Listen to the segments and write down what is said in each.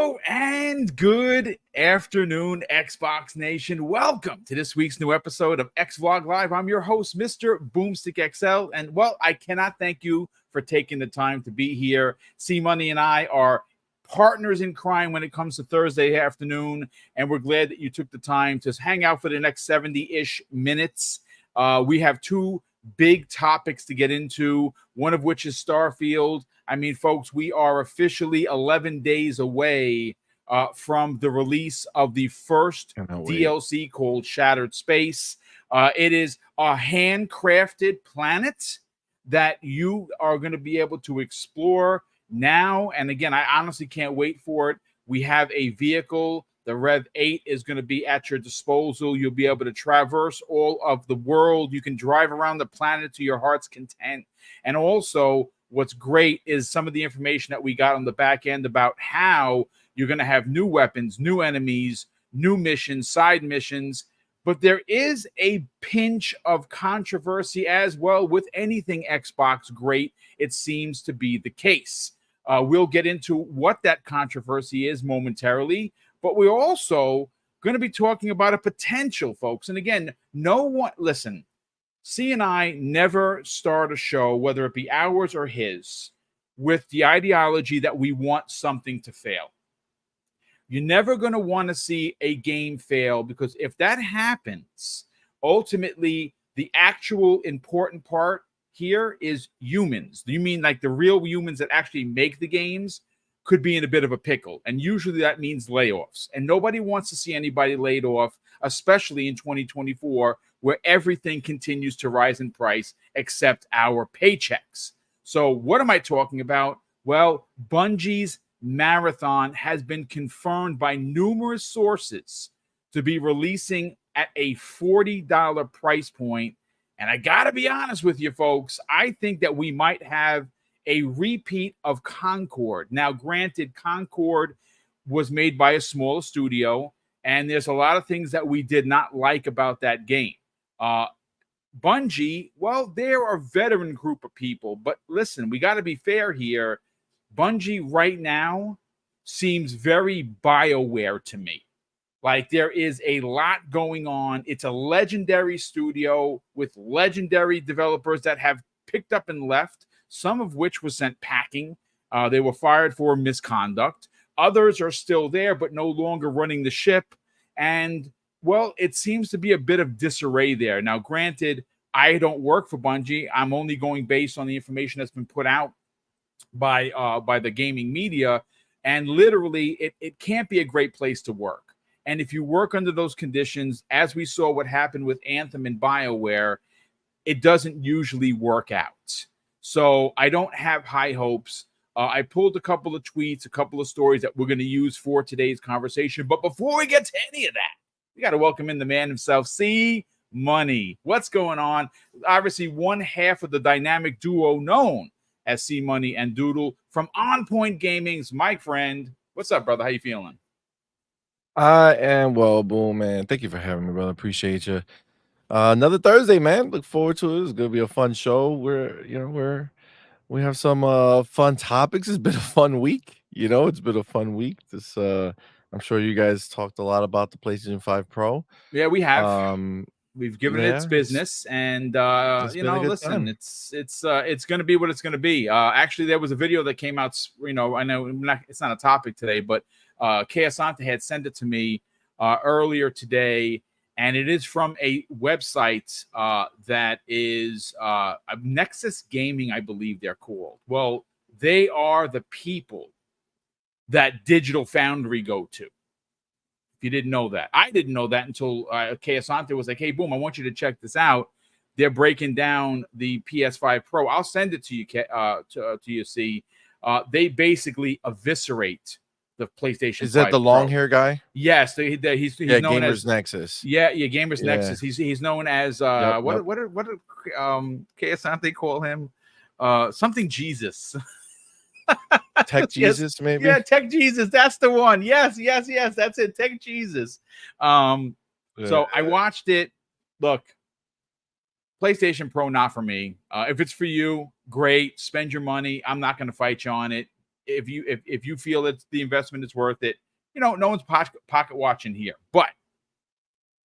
Hello and good afternoon, Xbox Nation. Welcome to this week's new episode of X Vlog Live. I'm your host, Mr. BoomStick XL, and well, I cannot thank you for taking the time to be here. C Money and I are partners in crime when it comes to Thursday afternoon, and we're glad that you took the time to hang out for the next 70-ish minutes. We have two big topics to get into, one of which is Starfield. I mean, folks, we are officially 11 days away from the release of the first DLC called Shattered Space. It is a handcrafted planet that you are going to be able to explore now. And again, I honestly can't wait for it. We have a vehicle. The Rev 8 is going to be at your disposal. You'll be able to traverse all of the world. You can drive around the planet to your heart's content. And also, what's great is some of the information that we got on the back end about how you're going to have new weapons, new enemies, new missions, side missions. But there is a pinch of controversy as well with anything Xbox great. It seems to be the case. We'll get into what that controversy is momentarily. But we're also going to be talking about a potential, folks. And again, listen, C and I never start a show, whether it be ours or his, with the ideology that we want something to fail. You're never going to want to see a game fail, because if that happens, ultimately, the actual important part here is humans. Do you mean like the real humans that actually make the games? Could be in a bit of a pickle, and usually that means layoffs, and nobody wants to see anybody laid off, especially in 2024 where everything continues to rise in price except our paychecks. So what am I talking about? Well, Bungie's marathon has been confirmed by numerous sources to be releasing at a $40 price point, and I gotta be honest with you folks, I think that we might have a repeat of Concord. Now, granted, Concord was made by a smaller studio, and there's a lot of things that we did not like about that game. Bungie, well, they're a veteran group of people, but listen, we got to be fair here. Bungie right now seems very BioWare to me. Like, there is a lot going on. It's a legendary studio with legendary developers that have picked up and left, some of which was sent packing. They were fired for misconduct. Others are still there, but no longer running the ship. And, well, it seems to be a bit of disarray there. Now, granted, I don't work for Bungie. I'm only going based on the information that's been put out by the gaming media. And literally, it can't be a great place to work. And if you work under those conditions, as we saw what happened with Anthem and BioWare, it doesn't usually work out. So I don't have high hopes. I pulled a couple of tweets, a couple of stories that we're going to use for today's conversation. But before we get to any of that, we got to welcome in the man himself, C Money. What's going on? Obviously, one half of the dynamic duo known as C Money and Doodle from On Point Gaming's my friend. What's up, brother? How you feeling? I am well, Boom, man. Thank you for having me, brother. Appreciate you. Another Thursday, man. Look forward to it. It's gonna be a fun show. We have some fun topics. It's been a fun week. It's been a fun week. I'm sure you guys talked a lot about the PlayStation 5 Pro. Yeah, we have. Um, We've given it its business, and listen, time. it's going to be what it's going to be. Actually, there was a video that came out. I know it's not a topic today, but Asante had sent it to me earlier today, and it is from a website that is Nexus Gaming, I believe they're called. Well, they are the people that Digital Foundry go to. If you didn't know that, I didn't know that until Asante was like, "Hey, Boom, I want you to check this out. They're breaking down the PS5 Pro. I'll send it to you, to you see." They basically eviscerate the PlayStation. Is that 5 the long Pro. hair guy? Yes, he's known Gamers as Nexus. Gamers Nexus. He's known as what did Asante call him? Something Jesus. Tech Jesus, maybe? Yeah, Tech Jesus. That's the one. Yes. That's it. Tech Jesus. So I watched it. Look, PlayStation Pro, not for me. If it's for you, great. Spend your money. I'm not going to fight you on it. if you feel that the investment is worth it. No one's pocket watching here, but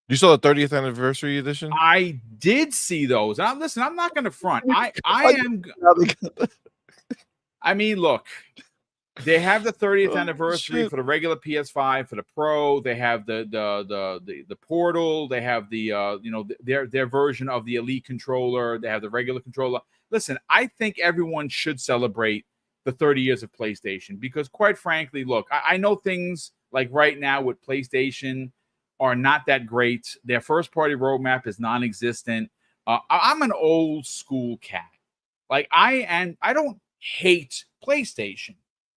You saw the 30th anniversary edition? I did see those. And I'm not going to front. I am. I mean, look, they have the 30th anniversary for the regular PS5, for the Pro. They have the Portal. They have their version of the Elite controller. They have the regular controller. Listen, I think everyone should celebrate the 30 years of PlayStation because, quite frankly, look, I know things like right now with PlayStation are not that great. Their first-party roadmap is non-existent. I'm an old school cat. Like I don't hate PlayStation.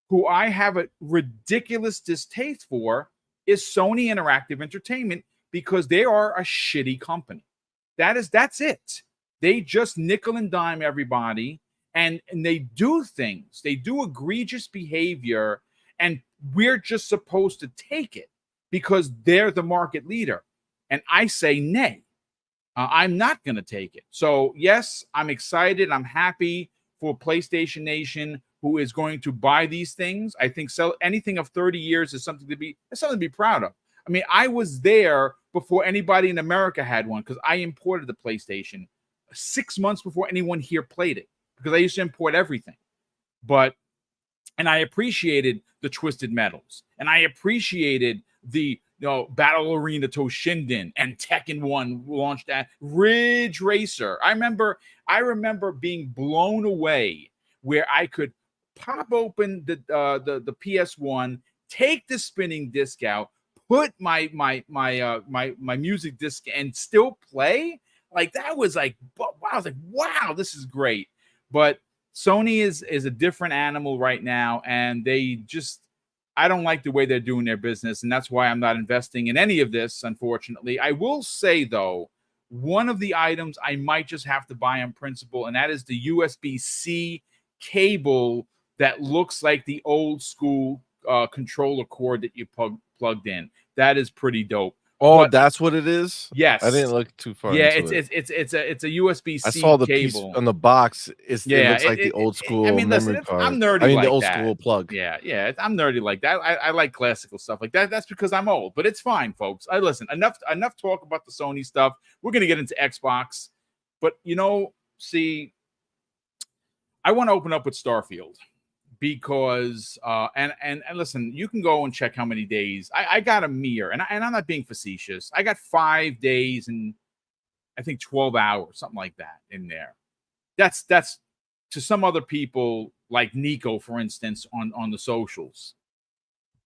Who I have a ridiculous distaste for is Sony Interactive Entertainment because they are a shitty company. That's it. They just nickel and dime everybody, and they do things. They do egregious behavior, and we're just supposed to take it because they're the market leader. And I say nay. I'm not going to take it. So yes, I'm excited. I'm happy for PlayStation Nation, who is going to buy these things. I think anything of 30 years is something to be proud of. I mean, I was there before anybody in America had one because I imported the PlayStation 6 months before anyone here played it because I used to import everything. And I appreciated the Twisted Metals, and I appreciated the Battle Arena Toshinden and Tekken 1 launched at Ridge Racer. I remember being blown away where I could pop open the PS1, take the spinning disc out, put my music disc and still play. Like that was like, wow, I was like, wow, this is great. But Sony is a different animal right now, and I don't like the way they're doing their business, and that's why I'm not investing in any of this, unfortunately. I will say, though, one of the items I might just have to buy on principle, and that is the USB-C cable that looks like the old school controller cord that you plugged in. That is pretty dope. Oh, but that's what it is? Yes. I didn't look too far into it. It's a USB-C I saw the cable. piece on the box. It looks like the old school memory card. I'm nerdy like the old that. School plug. Yeah, I'm nerdy like that. I like classical stuff like that. That's because I'm old, but it's fine, folks. Listen, enough talk about the Sony stuff. We're going to get into Xbox. But, see, I want to open up with Starfield. Because and listen, you can go and check how many days I got a mere, and I'm not being facetious. I got 5 days and I think 12 hours, something like that in there. That's to some other people like Nico, for instance, on the socials.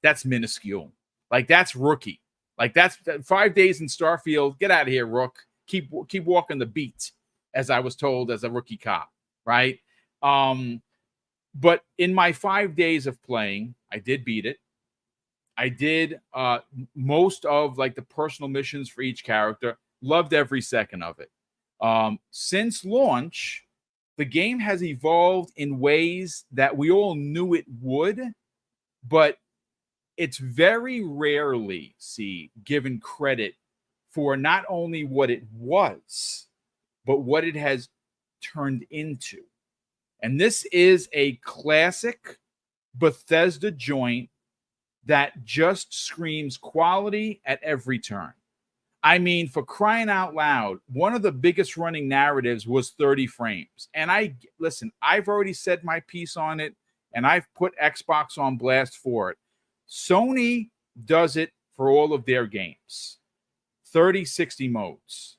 That's minuscule. Like that's rookie. Like that's 5 days in Starfield. Get out of here, Rook. Keep walking the beat, as I was told as a rookie cop, right? But in my 5 days of playing, I did beat it. I did most of like the personal missions for each character. Loved every second of it. Since launch, the game has evolved in ways that we all knew it would, but it's very rarely given credit for not only what it was, but what it has turned into. And this is a classic Bethesda joint that just screams quality at every turn. I mean, for crying out loud, one of the biggest running narratives was 30 frames. And I've already said my piece on it, and I've put Xbox on blast for it. Sony does it for all of their games. 30-60 modes.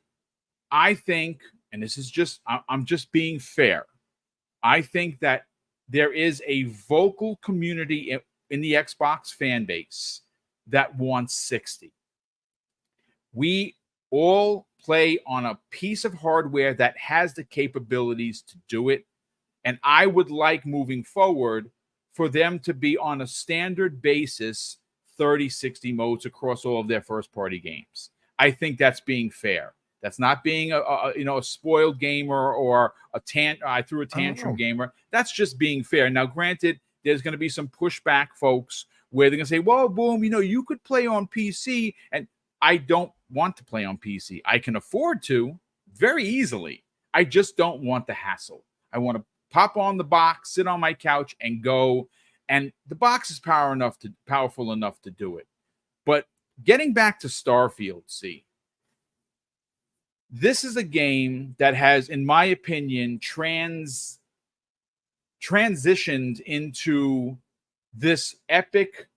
I think, and this is I'm just being fair, I think that there is a vocal community in the Xbox fan base that wants 60. We all play on a piece of hardware that has the capabilities to do it. And I would like moving forward for them to be on a standard basis, 30-60 modes across all of their first-party games. I think that's being fair. That's not being a spoiled gamer or I threw a tantrum gamer. That's just being fair. Now, granted, there's going to be some pushback, folks, where they're going to say, well, Boom, you could play on PC. And I don't want to play on PC. I can afford to very easily. I just don't want the hassle. I want to pop on the box, sit on my couch, and go. and the box is powerful enough to do it. But getting back to Starfield, see, this is a game that has, in my opinion, transitioned into this epic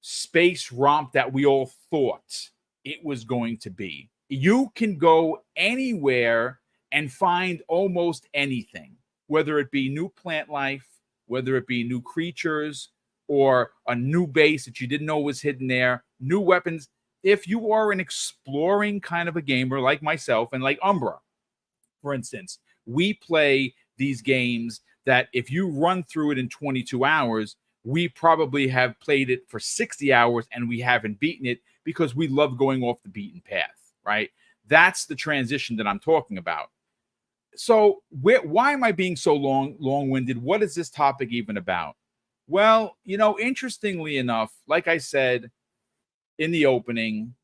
space romp that we all thought it was going to be. You can go anywhere and find almost anything, whether it be new plant life, whether it be new creatures, or a new base that you didn't know was hidden there, new weapons. If you are an exploring kind of a gamer like myself and like Umbra, for instance, we play these games that if you run through it in 22 hours, we probably have played it for 60 hours and we haven't beaten it because we love going off the beaten path, right? That's the transition that I'm talking about. So, why am I being so long-winded? What is this topic even about? Well, interestingly enough, like I said in the opening,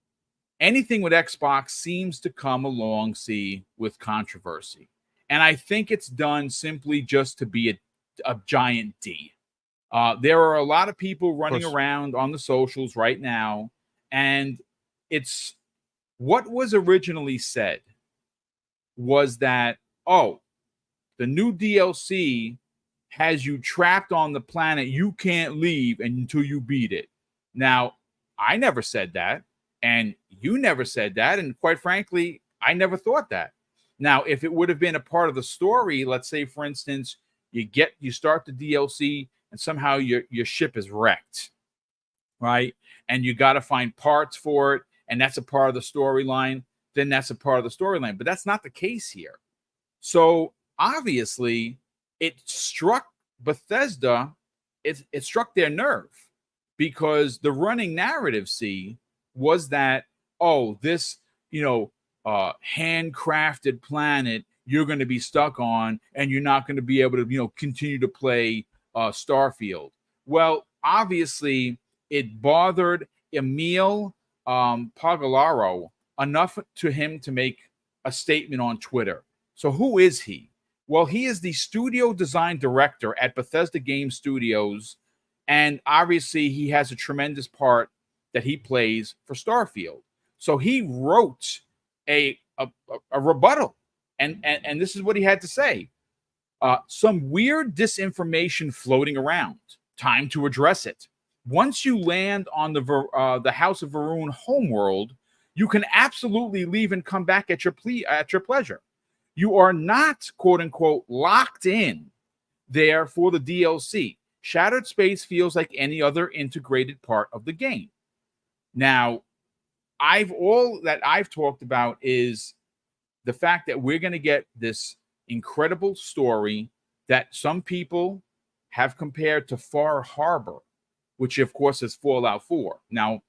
anything with Xbox seems to come along, see, with controversy. And I think it's done simply just to be a giant D. There are a lot of people running around on the socials right now, and it's what was originally said was that, oh, the new DLC has you trapped on the planet. You can't leave until you beat it. Now, I never said that, and you never said that, and quite frankly, I never thought that. Now, if it would have been a part of the story, let's say, for instance, you start the DLC and somehow your ship is wrecked, right? And you got to find parts for it, and that's a part of the storyline, then that's a part of the storyline. But that's not the case here. So obviously, it struck Bethesda, it struck their nerve because the running narrative, see, was that, oh, this, handcrafted planet you're going to be stuck on and you're not going to be able to, continue to play Starfield. Well, obviously, it bothered Emil Pagalaro enough to him to make a statement on Twitter. So who is he? Well, he is the studio design director at Bethesda Game Studios, and obviously he has a tremendous part that he plays for Starfield. So he wrote a rebuttal, and this is what he had to say. Some weird disinformation floating around. Time to address it. Once you land on the House of Varun homeworld, you can absolutely leave and come back at your pleasure. You are not, quote unquote, locked in there for the DLC. Shattered Space feels like any other integrated part of the game. Now, all that I've talked about is the fact that we're going to get this incredible story that some people have compared to Far Harbor, which of course is Fallout 4. Now,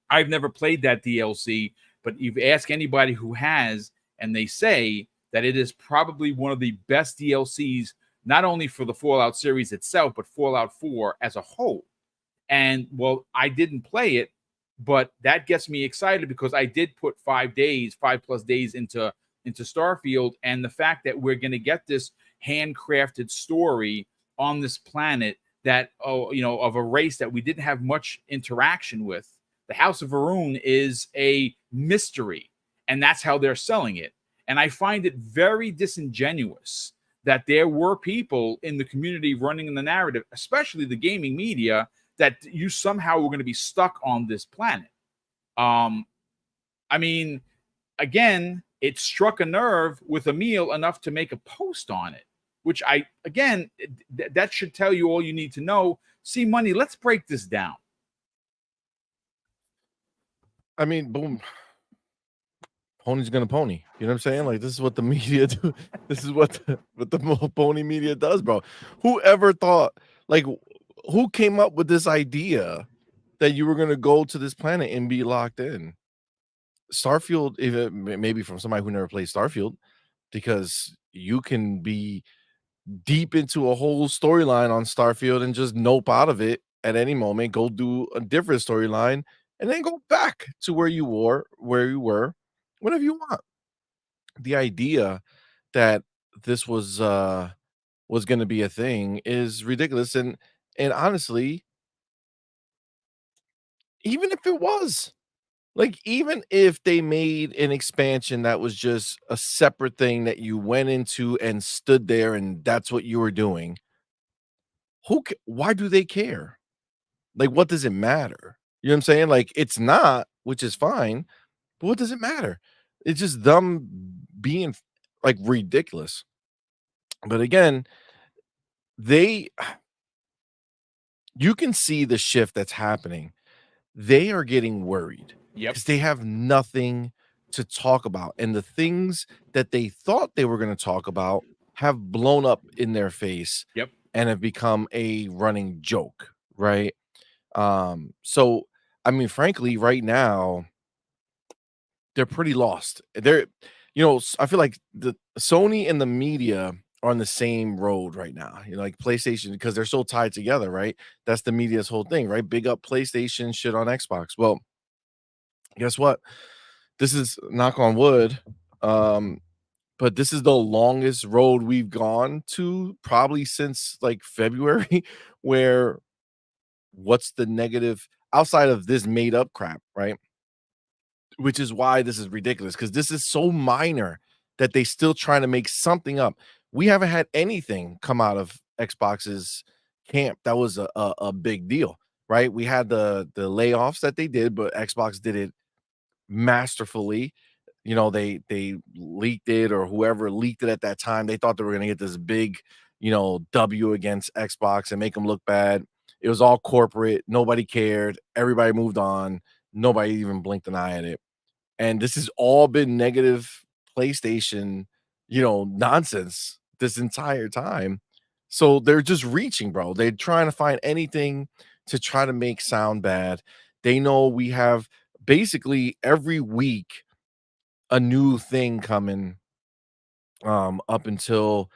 I've never played that DLC, but you ask anybody who has, and they say that it is probably one of the best DLCs, not only for the Fallout series itself, but Fallout 4 as a whole. And well, I didn't play it, but that gets me excited because I did put 5 plus days into Starfield, and the fact that we're going to get this handcrafted story on this planet that of a race that we didn't have much interaction with. The House of Varun is a mystery, and that's how they're selling it. And I find it very disingenuous that there were people in the community running in the narrative, especially the gaming media, that you somehow were going to be stuck on this planet. I mean, again, it struck a nerve with Emil enough to make a post on it, which that should tell you all you need to know. See, Money, let's break this down. I mean, boom. Pony's gonna pony. You know what I'm saying? Like, this is what the media do. This is what the pony media does, bro. Whoever thought, like, who came up with this idea that you were gonna go to this planet and be locked in? Starfield, even maybe from somebody who never played Starfield, because you can be deep into a whole storyline on Starfield and just nope out of it at any moment, go do a different storyline, and then go back to where you were whenever you want. The idea that this was gonna be a thing is ridiculous, and And honestly, even if it was, like, even if they made an expansion that was just a separate thing that you went into and stood there and that's what you were doing, why do they care? Like, what does it matter? You know what I'm saying? Like, it's not, which is fine, but what does it matter? It's just them being like ridiculous. But again, they you can see the shift that's happening. They are getting worried Yep. because they have nothing to talk about. And the things that they thought they were going to talk about have blown up in their face Yep. and have become a running joke, right? So I mean, frankly, right now, they're pretty lost. I feel like the Sony and the media are on the same road right now. Like PlayStation, because they're so tied together, right? That's the media's whole thing, right? Big up PlayStation, shit on Xbox. Well, guess what? This is knock on wood. Um, but this is the longest road we've gone to probably since like February, where what's the negative outside of this made up crap, right? Which is why this is ridiculous because this is so minor that they still trying to make something up. We haven't had anything come out of Xbox's camp that was a big deal, right? We had the layoffs that they did, but Xbox did it masterfully. They leaked it, or whoever leaked it at that time. They thought they were gonna get this big, W against Xbox and make them look bad. It was all corporate. Nobody cared. Everybody moved on. Nobody even blinked an eye at it. And this has all been negative PlayStation, nonsense this entire time. So they're just reaching, bro. They're trying to find anything to try to make sound bad. They know we have basically every week a new thing coming up until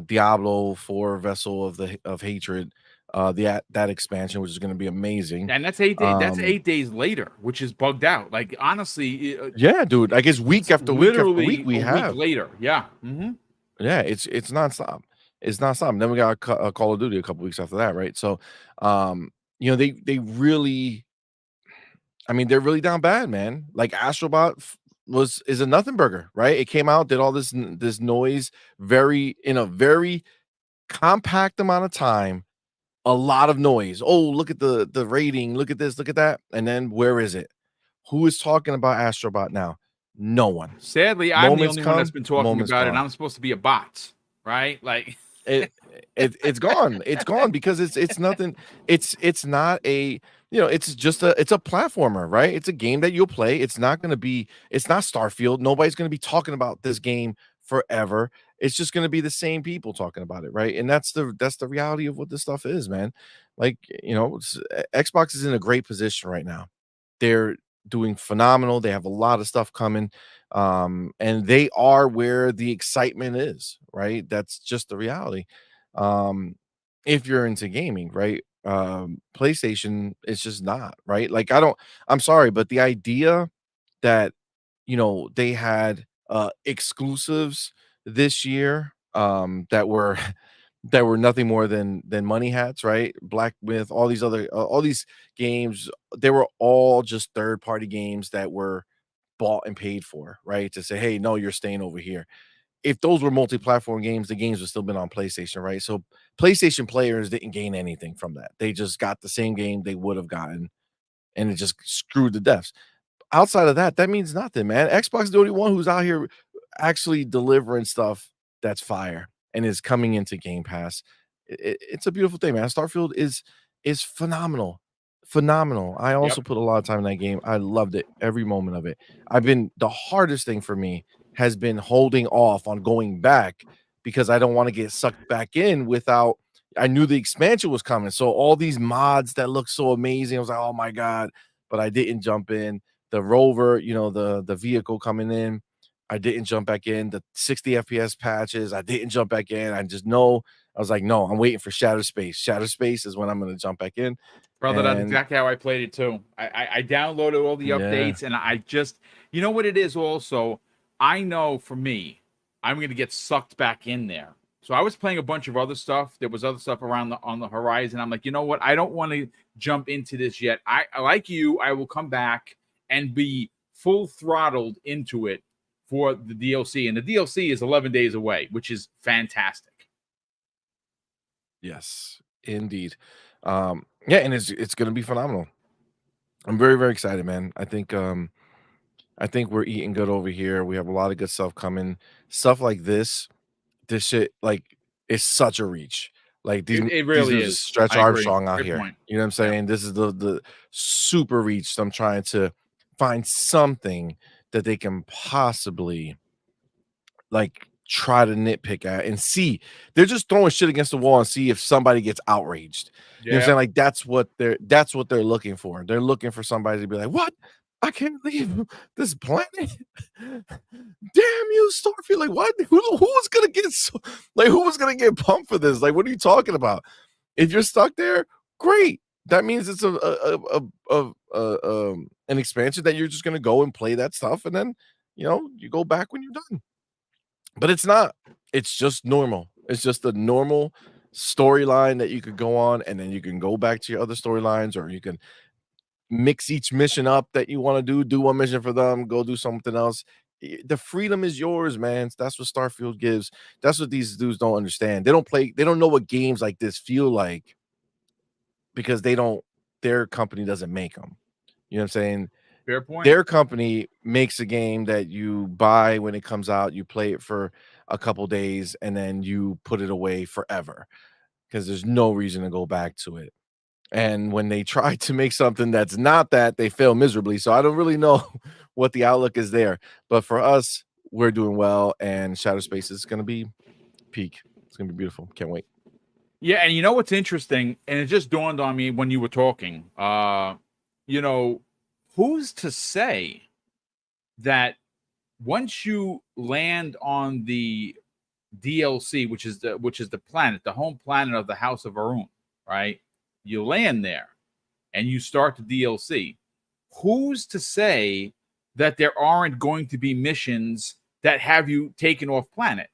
Diablo 4 Vessel of Hatred, that expansion, which is going to be amazing. And that's 8 days. That's Um 8 days later, which is bugged out. Like honestly, yeah, dude. I guess week it's after week after week literally we a week have. later. Yeah. Hmm. Yeah, it's nonstop. It's nonstop. Then we got Call of Duty a couple weeks after that, right? So, they really, I mean, they're really down bad, man. Like Astrobot is a nothing burger, right? It came out, did all this noise, in a very compact amount of time, a lot of noise. Oh, look at the rating, look at this, look at that, and then where is it? Who is talking about Astrobot now? No one. Sadly, I'm the Moments only one that's come, been talking moments about it, and gone. I'm supposed to be a bot, right? Like, It it's gone. It's gone because it's nothing. It's not it's a platformer, right? It's a game that you'll play. It's not Starfield. Nobody's gonna be talking about this game forever. It's just gonna be the same people talking about it, right? And that's the reality of what this stuff is, man. Like, Xbox is in a great position right now. They're doing phenomenal. They have a lot of stuff coming. And they are where the excitement is, right? That's just the reality. Um, if you're into gaming, right? PlayStation is just not, right? Like I'm sorry, but the idea that they had exclusives this year that were that were nothing more than money hats, right? Black Myth, all these games, they were all just third party games that were bought and paid for, right? To say, hey, no, you're staying over here. If those were multi-platform games, the games would still been on PlayStation, right? So PlayStation players didn't gain anything from that. They just got the same game they would have gotten, and it just screwed the devs. Outside of that, that means nothing, man. Xbox is the only one who's out here actually delivering stuff that's fire and is coming into Game Pass. It's a beautiful thing, man. Starfield is phenomenal. Phenomenal. I also yep. put a lot of time in that game. I loved it, every moment of it. The hardest thing for me has been holding off on going back because I don't want to get sucked back in without I knew the expansion was coming. So all these mods that look so amazing, I was like, "Oh my god," but I didn't jump in. The rover, the vehicle coming in, I didn't jump back in. The 60 FPS patches, I didn't jump back in. I was like, no, I'm waiting for Shadow Space. Shadow Space is when I'm gonna jump back in. Brother, that's And exactly how I played it too. I downloaded all the yeah, updates, and I just, you know what it is also? I know for me, I'm going to get sucked back in there. So I was playing a bunch of other stuff. There was other stuff around on the horizon. I'm like, you know what? I don't want to jump into this yet. I like you. I will come back and be full throttled into it for the DLC. And the DLC is 11 days away, which is fantastic. Yes, indeed. Yeah, and it's gonna be phenomenal. I'm very, very excited, man. I think we're eating good over here. We have a lot of good stuff coming. Stuff like this shit, like, is such a reach. Like, It these really dudes is. stretch I agree. Armstrong out Great here. point. You know what I'm Yeah. saying? This is the super reach. So I'm trying to find something that they can possibly, like, try to nitpick at and see. They're just throwing shit against the wall and see if somebody gets outraged. You know what I'm Yeah. saying? Like, that's what they're looking for. They're looking for somebody to be like, "What? I can't leave this planet. Damn you, Starfield! Like, what? Who was gonna get who was gonna get pumped for this? Like, what are you talking about? If you're stuck there, great. That means it's an expansion that you're just gonna go and play that stuff, and then you go back when you're done. But it's not. It's just normal. It's just a normal storyline that you could go on, and then you can go back to your other storylines, or you can mix each mission up that you want to do one mission for them, go do something else. The freedom is yours, man. That's what Starfield gives. That's what these dudes don't understand. They don't know what games like this feel like because their company doesn't make them. You know what I'm saying? Fair point. Their company makes a game that you buy when it comes out, you play it for a couple days, and then you put it away forever because there's no reason to go back to it. And when they try to make something that's not that, they fail miserably. So I don't really know what the outlook is there. But for us, we're doing well, and Shadow Space is going to be peak. It's going to be beautiful. Can't wait. Yeah, and you know what's interesting, and it just dawned on me when you were talking. You know, who's to say that once you land on the DLC, which is the planet, the home planet of the House of Arun, right? You land there and you start the DLC. Who's to say that there aren't going to be missions that have you taken off planet?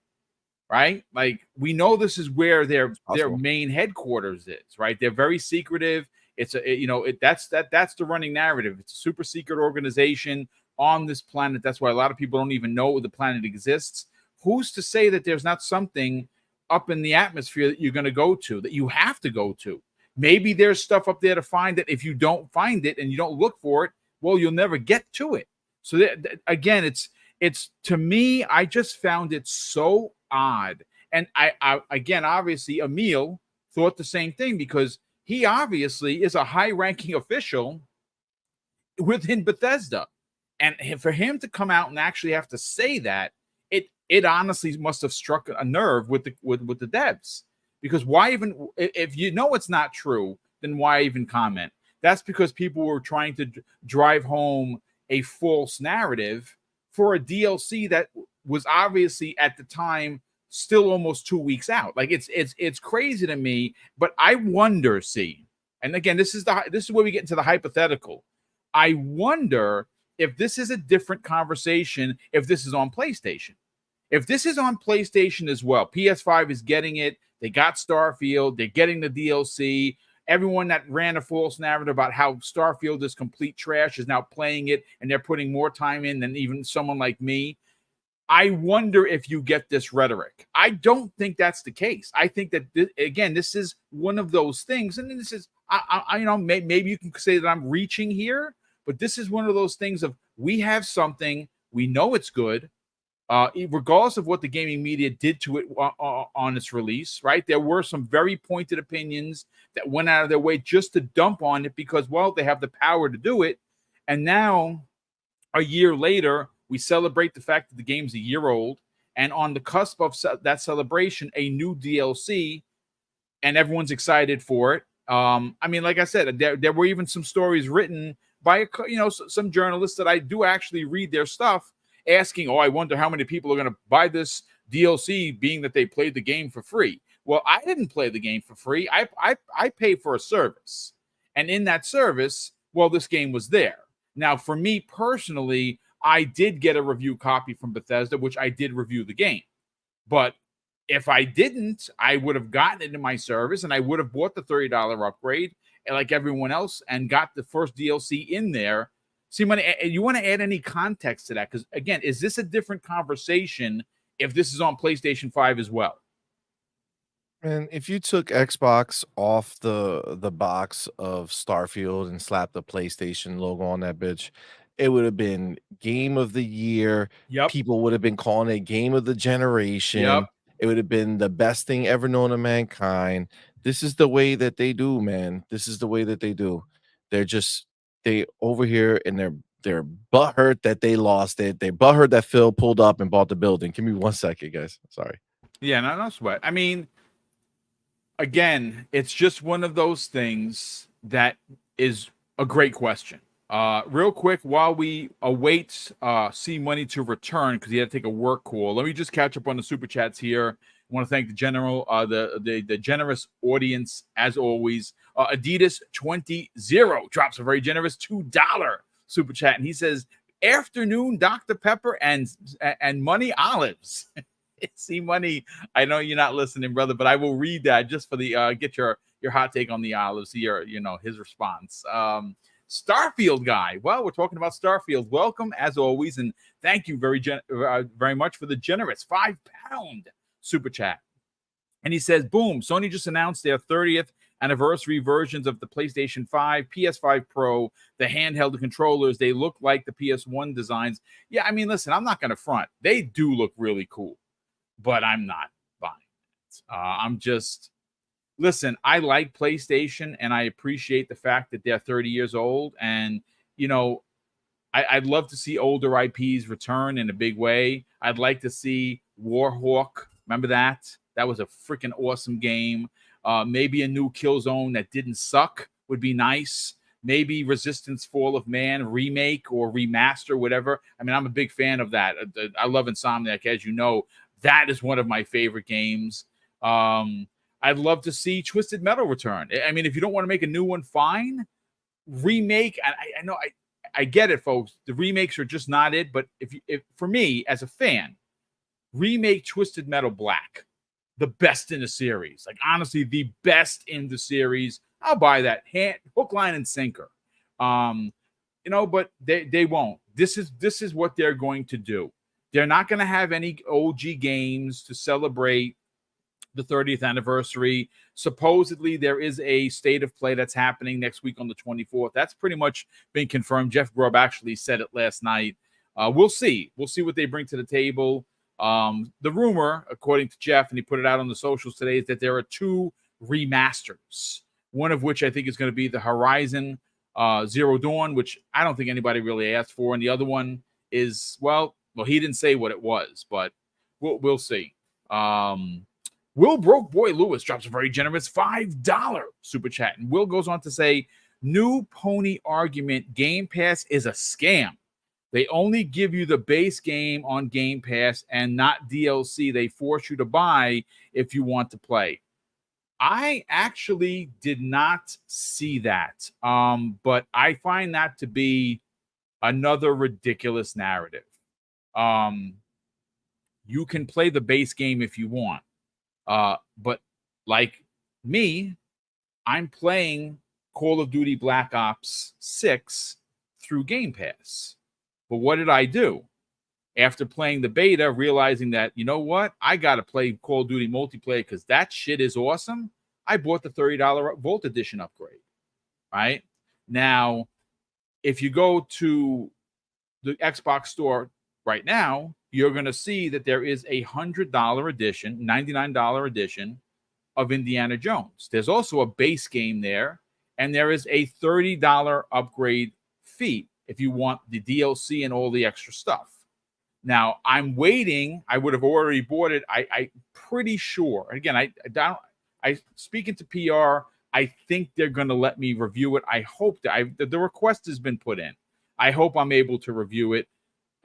Right? Like we know this is where It's their possible. main headquarters is, right? They're very secretive. That's the running narrative. It's a super secret organization on this planet. That's why a lot of people don't even know the planet exists. Who's to say that there's not something up in the atmosphere that you're going to go to, that you have to go to? Maybe there's stuff up there to find that if you don't find it and you don't look for it, well, you'll never get to it. So again, it's to me, I just found it so odd. And I again, obviously, Emil thought the same thing because he obviously is a high-ranking official within Bethesda, and for him to come out and actually have to say that, it honestly must have struck a nerve with the devs. Because why even if you know it's not true, then why even comment? That's because people were trying to drive home a false narrative for a DLC that was obviously at the time still almost 2 weeks out. Like it's crazy to me. But I wonder, see, and again, this is where we get into the hypothetical. I wonder if this is a different conversation if this is on PlayStation. If this is on PlayStation as well, PS5 is getting it. They got Starfield. They're getting the DLC. Everyone that ran a false narrative about how Starfield is complete trash is now playing it, and they're putting more time in than even someone like me. I wonder if you get this rhetoric. I don't think that's the case. I think that again, this is one of those things, and this is, maybe you can say that I'm reaching here, but this is one of those things of we have something, we know it's good, regardless of what the gaming media did to it on its release, right? There were some very pointed opinions that went out of their way just to dump on it because, well, they have the power to do it. And now, a year later, we celebrate the fact that the game's a year old. And on the cusp of that celebration, a new DLC, and everyone's excited for it. I mean, like I said, there were even some stories written by some journalists that I do actually read their stuff, asking, "Oh, I wonder how many people are going to buy this DLC, being that they played the game for free." Well, I didn't play the game for free. I pay for a service, and in that service, well, this game was there. Now, for me personally, I did get a review copy from Bethesda, which I did review the game, but If I didn't, I would have gotten it in my service and I would have bought the $30 upgrade like everyone else and got the first DLC in there. So you want to add any context to that? Because again, is this a different conversation if this is on PlayStation 5 as well? And if you took Xbox off the box of Starfield and slapped the PlayStation logo on that bitch, it would have been game of the year. Yep. People would have been calling it game of the Yep. generation. It would have been the best thing ever known to mankind. This is the way that they do, man. This is the way that they do. They're just they over here and they're butthurt that they lost it. They butthurt that Phil pulled up and bought the building. Give me 1 second, guys. Sorry. Yeah, no sweat. I mean, again, it's just one of those things that is a great question. Real quick, while we await C Money to return because he had to take a work call, let me just catch up on the super chats here. I want to thank the the generous audience as always. Adidas 20 drops a very generous $2 super chat, and he says, "Afternoon, Dr. Pepper and money olives." See Money, I know you're not listening, brother, but I will read that just for the get your hot take on the olives here, his response. Starfield guy. Well, we're talking about Starfield. Welcome as always, and thank you very much for the generous £5 super chat. And he says, boom, Sony just announced their 30th anniversary versions of the PlayStation 5, PS5 Pro, the handheld controllers. They look like the PS1 designs. Yeah, I mean, listen, I'm not going to front. They do look really cool. But I'm not buying it. I'm just listen. I like PlayStation, and I appreciate the fact that they're 30 years old. And I'd love to see older IPs return in a big way. I'd like to see Warhawk. Remember that? That was a freaking awesome game. Maybe a new Killzone that didn't suck would be nice. Maybe Resistance Fall of Man remake or remaster, whatever. I mean, I'm a big fan of that. I love Insomniac, as you know. That is one of my favorite games. I'd love to see Twisted Metal return. I mean, if you don't want to make a new one, fine. Remake. I know I get it, folks. The remakes are just not it. But if for me as a fan, remake Twisted Metal Black, the best in the series. Like honestly, the best in the series. I'll buy that hook, line, and sinker. But they won't. This is what they're going to do. They're not going to have any OG games to celebrate the 30th anniversary. Supposedly, there is a state of play that's happening next week on the 24th. That's pretty much been confirmed. Jeff Grubb actually said it last night. We'll see. We'll see what they bring to the table. The rumor, according to Jeff, and he put it out on the socials today, is that there are 2 remasters, one of which I think is going to be the Horizon Zero Dawn, which I don't think anybody really asked for. And the other one is, well, he didn't say what it was, but we'll see. Will Broke Boy Lewis drops a very generous $5 super chat. And Will goes on to say, new pony argument, Game Pass is a scam. They only give you the base game on Game Pass and not DLC. They force you to buy if you want to play. I actually did not see that, but I find that to be another ridiculous narrative. You can play the base game if you want. But like me, I'm playing Call of Duty Black Ops 6 through Game Pass. But what did I do? After playing the beta, realizing that, you know what? I got to play Call of Duty multiplayer because that shit is awesome. I bought the $30 Vault Edition upgrade. Right? Now, if you go to the Xbox store right now, you're going to see that there is a $100 edition, $99 edition of Indiana Jones. There's also a base game there, and there is a $30 upgrade fee if you want the DLC and all the extra stuff. Now, I'm waiting. I would have already bought it. I'm pretty sure. Again, I speaking to PR, I think they're going to let me review it. I hope that the request has been put in. I hope I'm able to review it.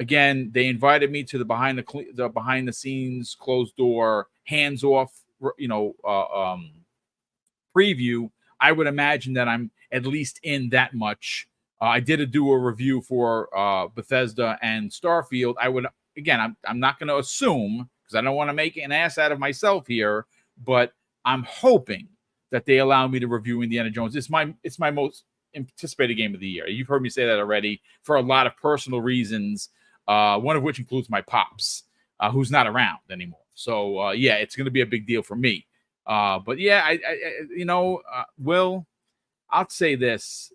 Again, they invited me to the behind the scenes, closed door, hands off, preview. I would imagine that I'm at least in that much. I did do a review for Bethesda and Starfield. I'm not going to assume because because I don't want to make an ass out of myself here, but I'm hoping that they allow me to review Indiana Jones. It's my most anticipated game of the year. You've heard me say that already for a lot of personal reasons, one of which includes my pops, who's not around anymore. So yeah, it's going to be a big deal for me. But yeah, Will, I'll say this: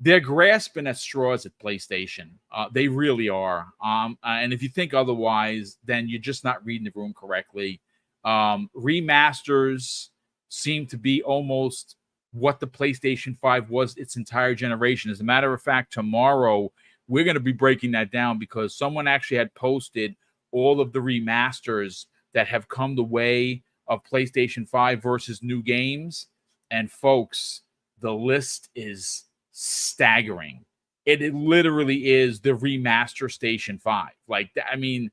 they're grasping at straws at PlayStation. They really are. And if you think otherwise, then you're just not reading the room correctly. Remasters seem to be almost what the PlayStation 5 was its entire generation. As a matter of fact, tomorrow we're going to be breaking that down because someone actually had posted all of the remasters that have come the way of PlayStation 5 versus new games. And folks, the list is staggering. It literally is the remaster Station 5. Like, I mean,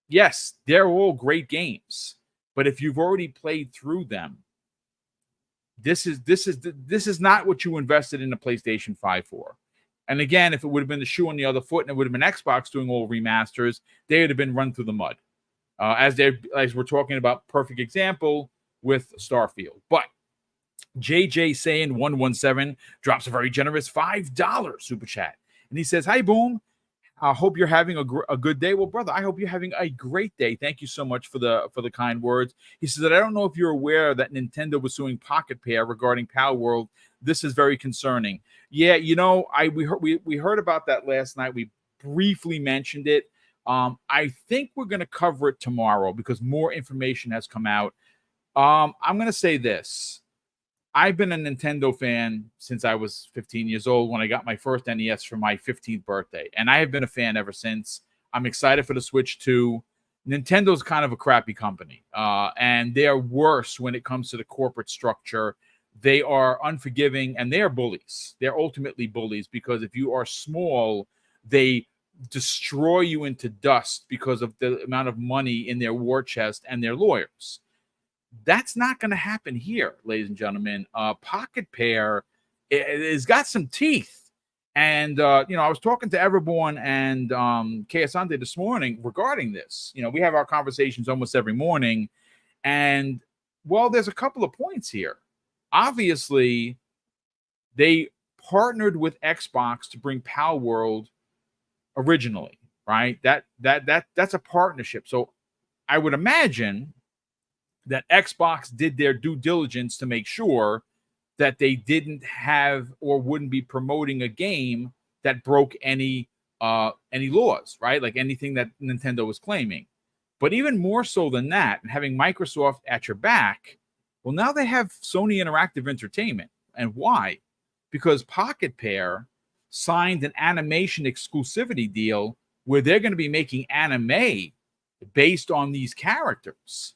yes, they're all great games, but if you've already played through them, this is not what you invested in the PlayStation 5 for. And again, if it would have been the shoe on the other foot and it would have been Xbox doing all remasters, they would have been run through the mud. As we're talking about, perfect example with Starfield. But JJ saying 117 drops a very generous $5 super chat. And he says, "Hi, Boom. I hope you're having a good day." Well, brother, I hope you're having a great day. Thank you so much for the kind words. He says that I don't know if you're aware that Nintendo was suing Pocket Pair regarding Power World. This is very concerning. Yeah, we heard about that last night. We briefly mentioned it. I think we're going to cover it tomorrow because more information has come out. I'm going to say this. I've been a Nintendo fan since I was 15 years old when I got my first NES for my 15th birthday. And I have been a fan ever since. I'm excited for the Switch 2. Nintendo's kind of a crappy company. And they're worse when it comes to the corporate structure. They are unforgiving and they are bullies. They're ultimately bullies because if you are small, they destroy you into dust because of the amount of money in their war chest and their lawyers. That's not going to happen here, ladies and gentlemen. Pocket Pair has got some teeth. And, I was talking to Everborn and Kayasante this morning regarding this. We have our conversations almost every morning. And, well, there's a couple of points here. Obviously, they partnered with Xbox to bring Power World originally, right? That's a partnership. So I would imagine that Xbox did their due diligence to make sure that they didn't have or wouldn't be promoting a game that broke any laws, right? Like anything that Nintendo was claiming. But even more so than that, and having Microsoft at your back, well, now they have Sony Interactive Entertainment. And why? Because Pocket Pair signed an animation exclusivity deal where they're going to be making anime based on these characters.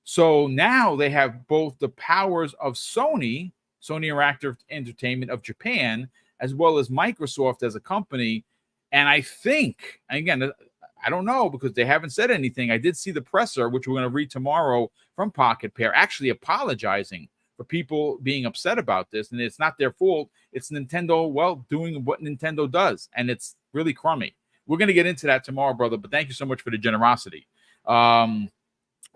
So now they have both the powers of Sony Interactive Entertainment of Japan, as well as Microsoft as a company. And I think, again, I don't know because they haven't said anything. I did see the presser, which we're going to read tomorrow from Pocket Pair, actually apologizing for people being upset about this. And it's not their fault. It's Nintendo, doing what Nintendo does. And it's really crummy. We're going to get into that tomorrow, brother. But thank you so much for the generosity.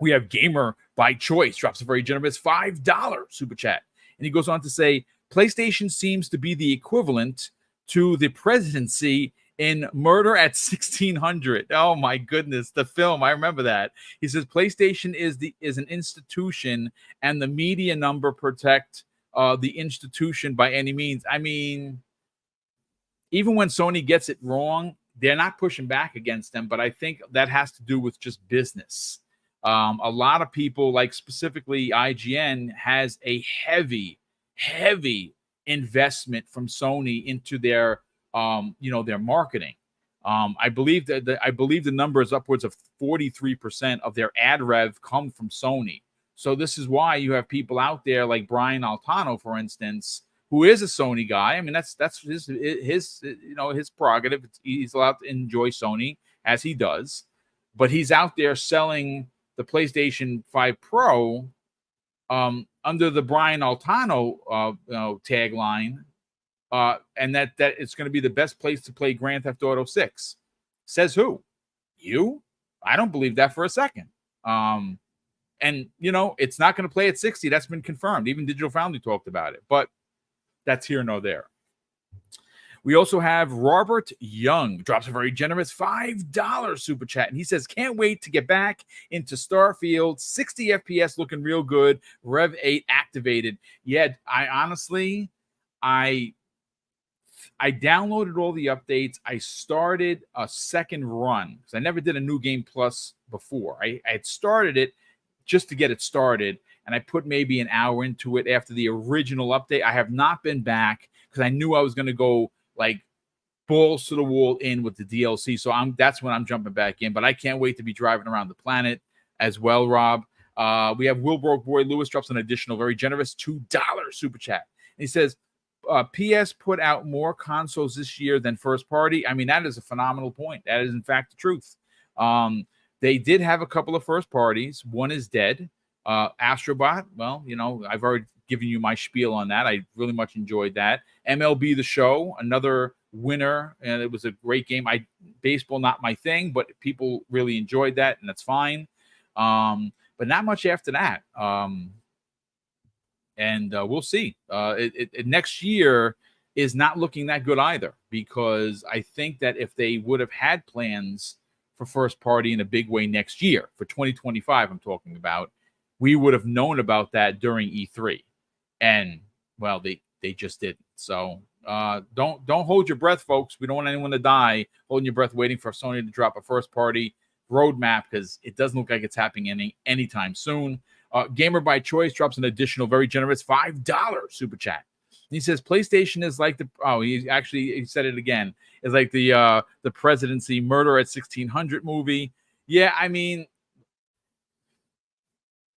We have Gamer by Choice drops a very generous $5 super chat. And he goes on to say, PlayStation seems to be the equivalent to the presidency in Murder at 1600. Oh my goodness, the film. I remember that. He says PlayStation is an institution and the media number protect the institution by any means. I mean, even when Sony gets it wrong, they're not pushing back against them, but I think that has to do with just business. A lot of people, like specifically IGN, has a heavy investment from Sony into their their marketing. I believe the number is upwards of 43% of their ad rev come from Sony. So this is why you have people out there like Brian Altano, for instance, who is a Sony guy. I mean, that's his prerogative. He's allowed to enjoy Sony as he does, but he's out there selling the PlayStation 5 Pro under the Brian Altano tagline, and that it's going to be the best place to play Grand Theft Auto 6. Says who? You? I don't believe that for a second. And it's not going to play at 60. That's been confirmed. Even Digital Foundry talked about it, but that's here nor there. We also have Robert Young drops a very generous $5 super chat. And he says, can't wait to get back into Starfield. 60 FPS looking real good. Rev 8 activated. Yeah, I honestly, I downloaded all the updates. I started a second run because I never did a New Game Plus before. I had started it just to get it started, and I put maybe an hour into it after the original update. I have not been back because I knew I was going to go like balls to the wall in with the DLC. So that's when I'm jumping back in. But I can't wait to be driving around the planet as well, Rob. We have Wilbroke Boy Lewis drops an additional very generous $2 super chat. And he says, PS put out more consoles this year than first party. I mean, that is a phenomenal point. That is, in fact, the truth. They did have a couple of first parties. One is dead. Astrobot, well, I've already given you my spiel on that. I really much enjoyed that. MLB The Show, another winner, and it was a great game. Baseball, not my thing, but people really enjoyed that, and that's fine. But not much after that. And we'll see. Next year is not looking that good either, because I think that if they would have had plans for first party in a big way next year, for 2025, I'm talking about, we would have known about that during E3. And, well, they just didn't. So don't hold your breath, folks. We don't want anyone to die holding your breath waiting for Sony to drop a first party roadmap, because it doesn't look like it's happening anytime soon. Gamer by Choice drops an additional very generous $5 super chat. And he says PlayStation is like he said it again. Is like the presidency Murder at 1600 movie. Yeah, I mean,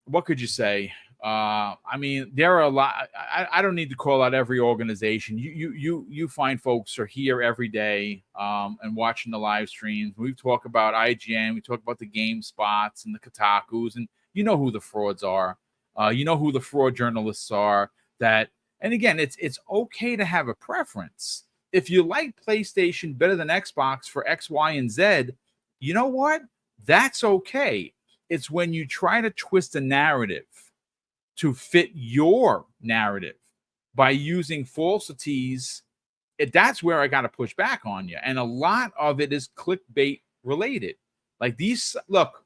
what could you say? I mean, there are a lot. I don't need to call out every organization. You find folks are here every day and watching the live streams. We talk about IGN. We talk about the GameSpots and the Kotakus, and you know who the frauds are. You know who the fraud journalists are. And again, it's okay to have a preference. If you like PlayStation better than Xbox for X, Y, and Z, you know what? That's okay. It's when you try to twist a narrative to fit your narrative by using falsities, that's where I got to push back on you. And a lot of it is clickbait related. Like look,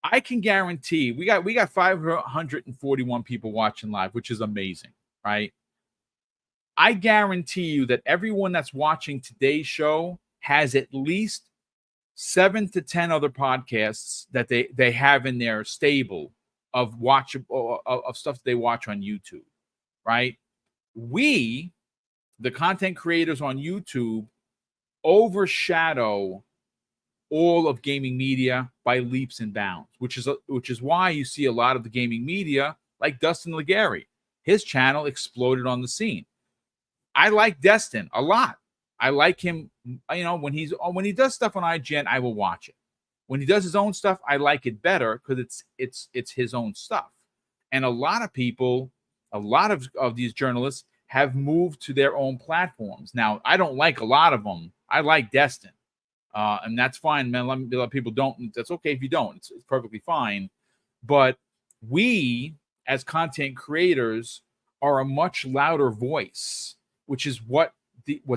I can guarantee we got 541 people watching live, which is amazing, right? I guarantee you that everyone that's watching today's show has at least 7 to 10 other podcasts that they have in their stable of stuff that they watch on YouTube, right? We, the content creators on YouTube, overshadow all of gaming media by leaps and bounds, which is why you see a lot of the gaming media like Dustin Legary. His channel exploded on the scene. I like Destin a lot. I like him, when he does stuff on IGN, I will watch it. When he does his own stuff, I like it better because it's his own stuff. And a lot of people, a lot of these journalists have moved to their own platforms. Now, I don't like a lot of them. I like Destin. And that's fine, man. A lot of people don't. That's okay if you don't. It's perfectly fine. But we, as content creators, are a much louder voice, which is what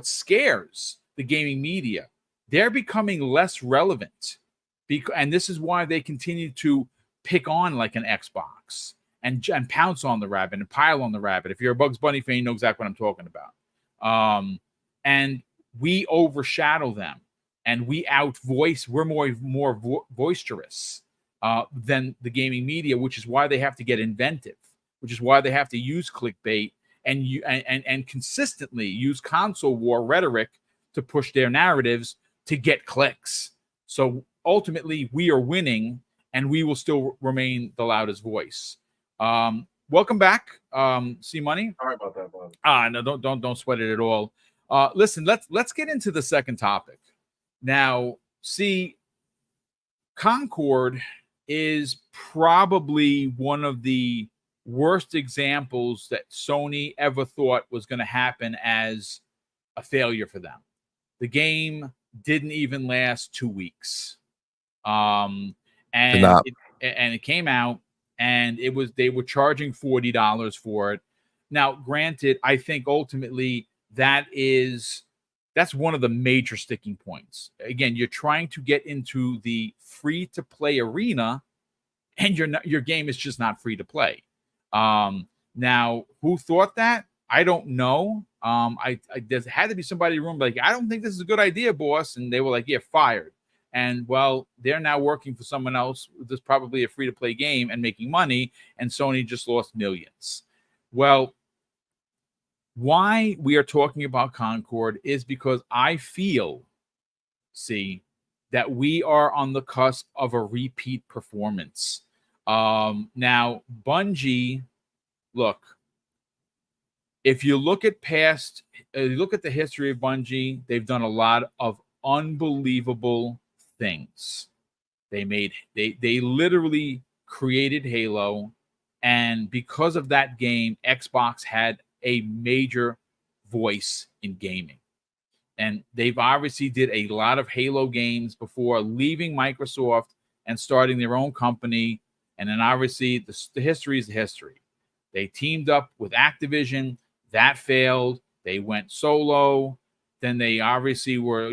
scares the gaming media. They're becoming less relevant, and this is why they continue to pick on like an Xbox and pounce on the rabbit and pile on the rabbit. If you're a Bugs Bunny fan, you know exactly what I'm talking about. And we overshadow them, and we outvoice. We're more boisterous than the gaming media, which is why they have to get inventive, which is why they have to use clickbait and consistently use console war rhetoric to push their narratives to get clicks. So ultimately, we are winning, and we will still remain the loudest voice. Welcome back, C Money. Sorry about that, Bob. No, don't sweat it at all. Listen, let's get into the second topic. Now, see, Concord is probably one of the worst examples that Sony ever thought was going to happen as a failure for them. The game didn't even last 2 weeks. Um, Did and not. it came out, and they were charging $40 for it. Now, granted, I think ultimately that's one of the major sticking points. Again, you're trying to get into the free to play arena, and your game is just not free to play. Now, who thought that? I don't know. There had to be somebody in the room like, I don't think this is a good idea, boss. And they were like, yeah, fired. And well, they're now working for someone else. There's probably a free to play game and making money. And Sony just lost millions. Well, why we are talking about Concord is because I feel, that we are on the cusp of a repeat performance. Now, Bungie, look, if you look at the history of Bungie, they've done a lot of unbelievable things. They literally created Halo, and because of that game, Xbox had a major voice in gaming. And they've obviously did a lot of Halo games before leaving Microsoft and starting their own company. And then obviously the history is the history. They teamed up with Activision. That failed. They went solo. Then they obviously were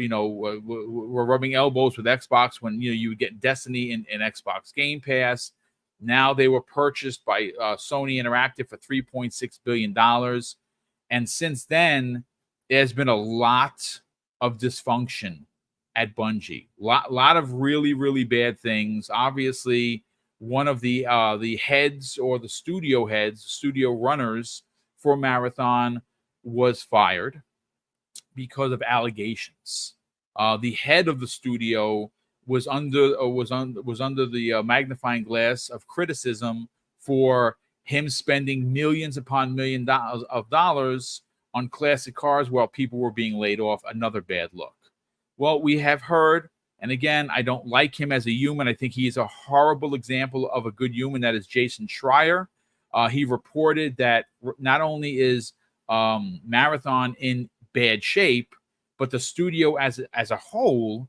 rubbing elbows with Xbox when you would get Destiny in Xbox Game Pass. Now they were purchased by Sony Interactive for $3.6 billion. And since then, there's been a lot of dysfunction at Bungie. Lot of really, really bad things. Obviously, one of the heads, or the studio runners for Marathon, was fired because of allegations. The head of the studio was under the magnifying glass of criticism for him spending millions upon $millions on classic cars while people were being laid off. Another bad look. Well, we have heard, and again, I don't like him as a human. I think he is a horrible example of a good human. That is Jason Schreier. He reported that not only is Marathon in bad shape, but the studio as a whole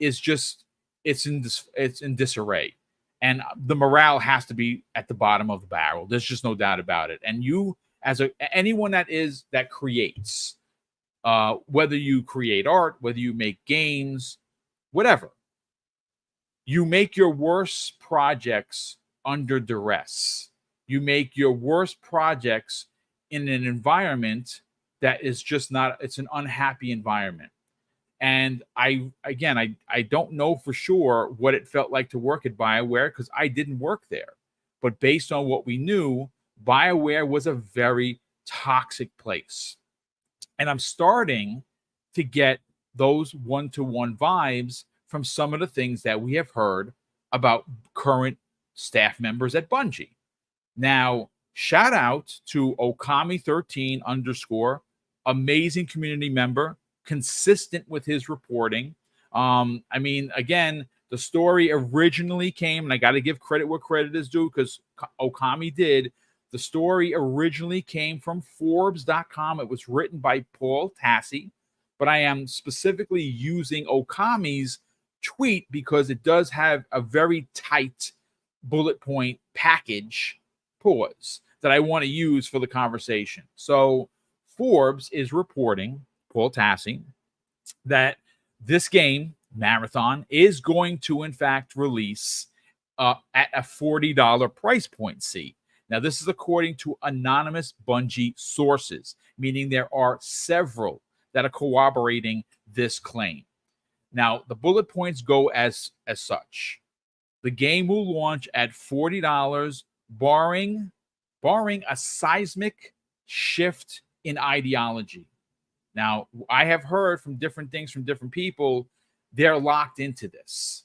is just it's in disarray, and the morale has to be at the bottom of the barrel. There's just no doubt about it. And you, as anyone that creates, whether you create art, whether you make games, whatever, you make your worst projects under duress. You make your worst projects in an environment that is just not, it's an unhappy environment. And I don't know for sure what it felt like to work at BioWare, because I didn't work there. But based on what we knew, BioWare was a very toxic place. And I'm starting to get those one-to-one vibes from some of the things that we have heard about current staff members at Bungie. Now, shout out to Okami13 _ amazing community member, consistent with his reporting. I mean, again, the story originally came, and I got to give credit where credit is due, because Okami did. The story originally came from Forbes.com. It was written by Paul Tassi, but I am specifically using Okami's tweet because it does have a very tight bullet point package pause that I want to use for the conversation. So Forbes is reporting, Paul Tassi, that this game, Marathon, is going to, in fact, release at a $40 price point. Now, this is according to anonymous Bungie sources, meaning there are several that are corroborating this claim. Now, the bullet points go as such. The game will launch at $40, barring a seismic shift in ideology. Now, I have heard from different things from different people. They're locked into this.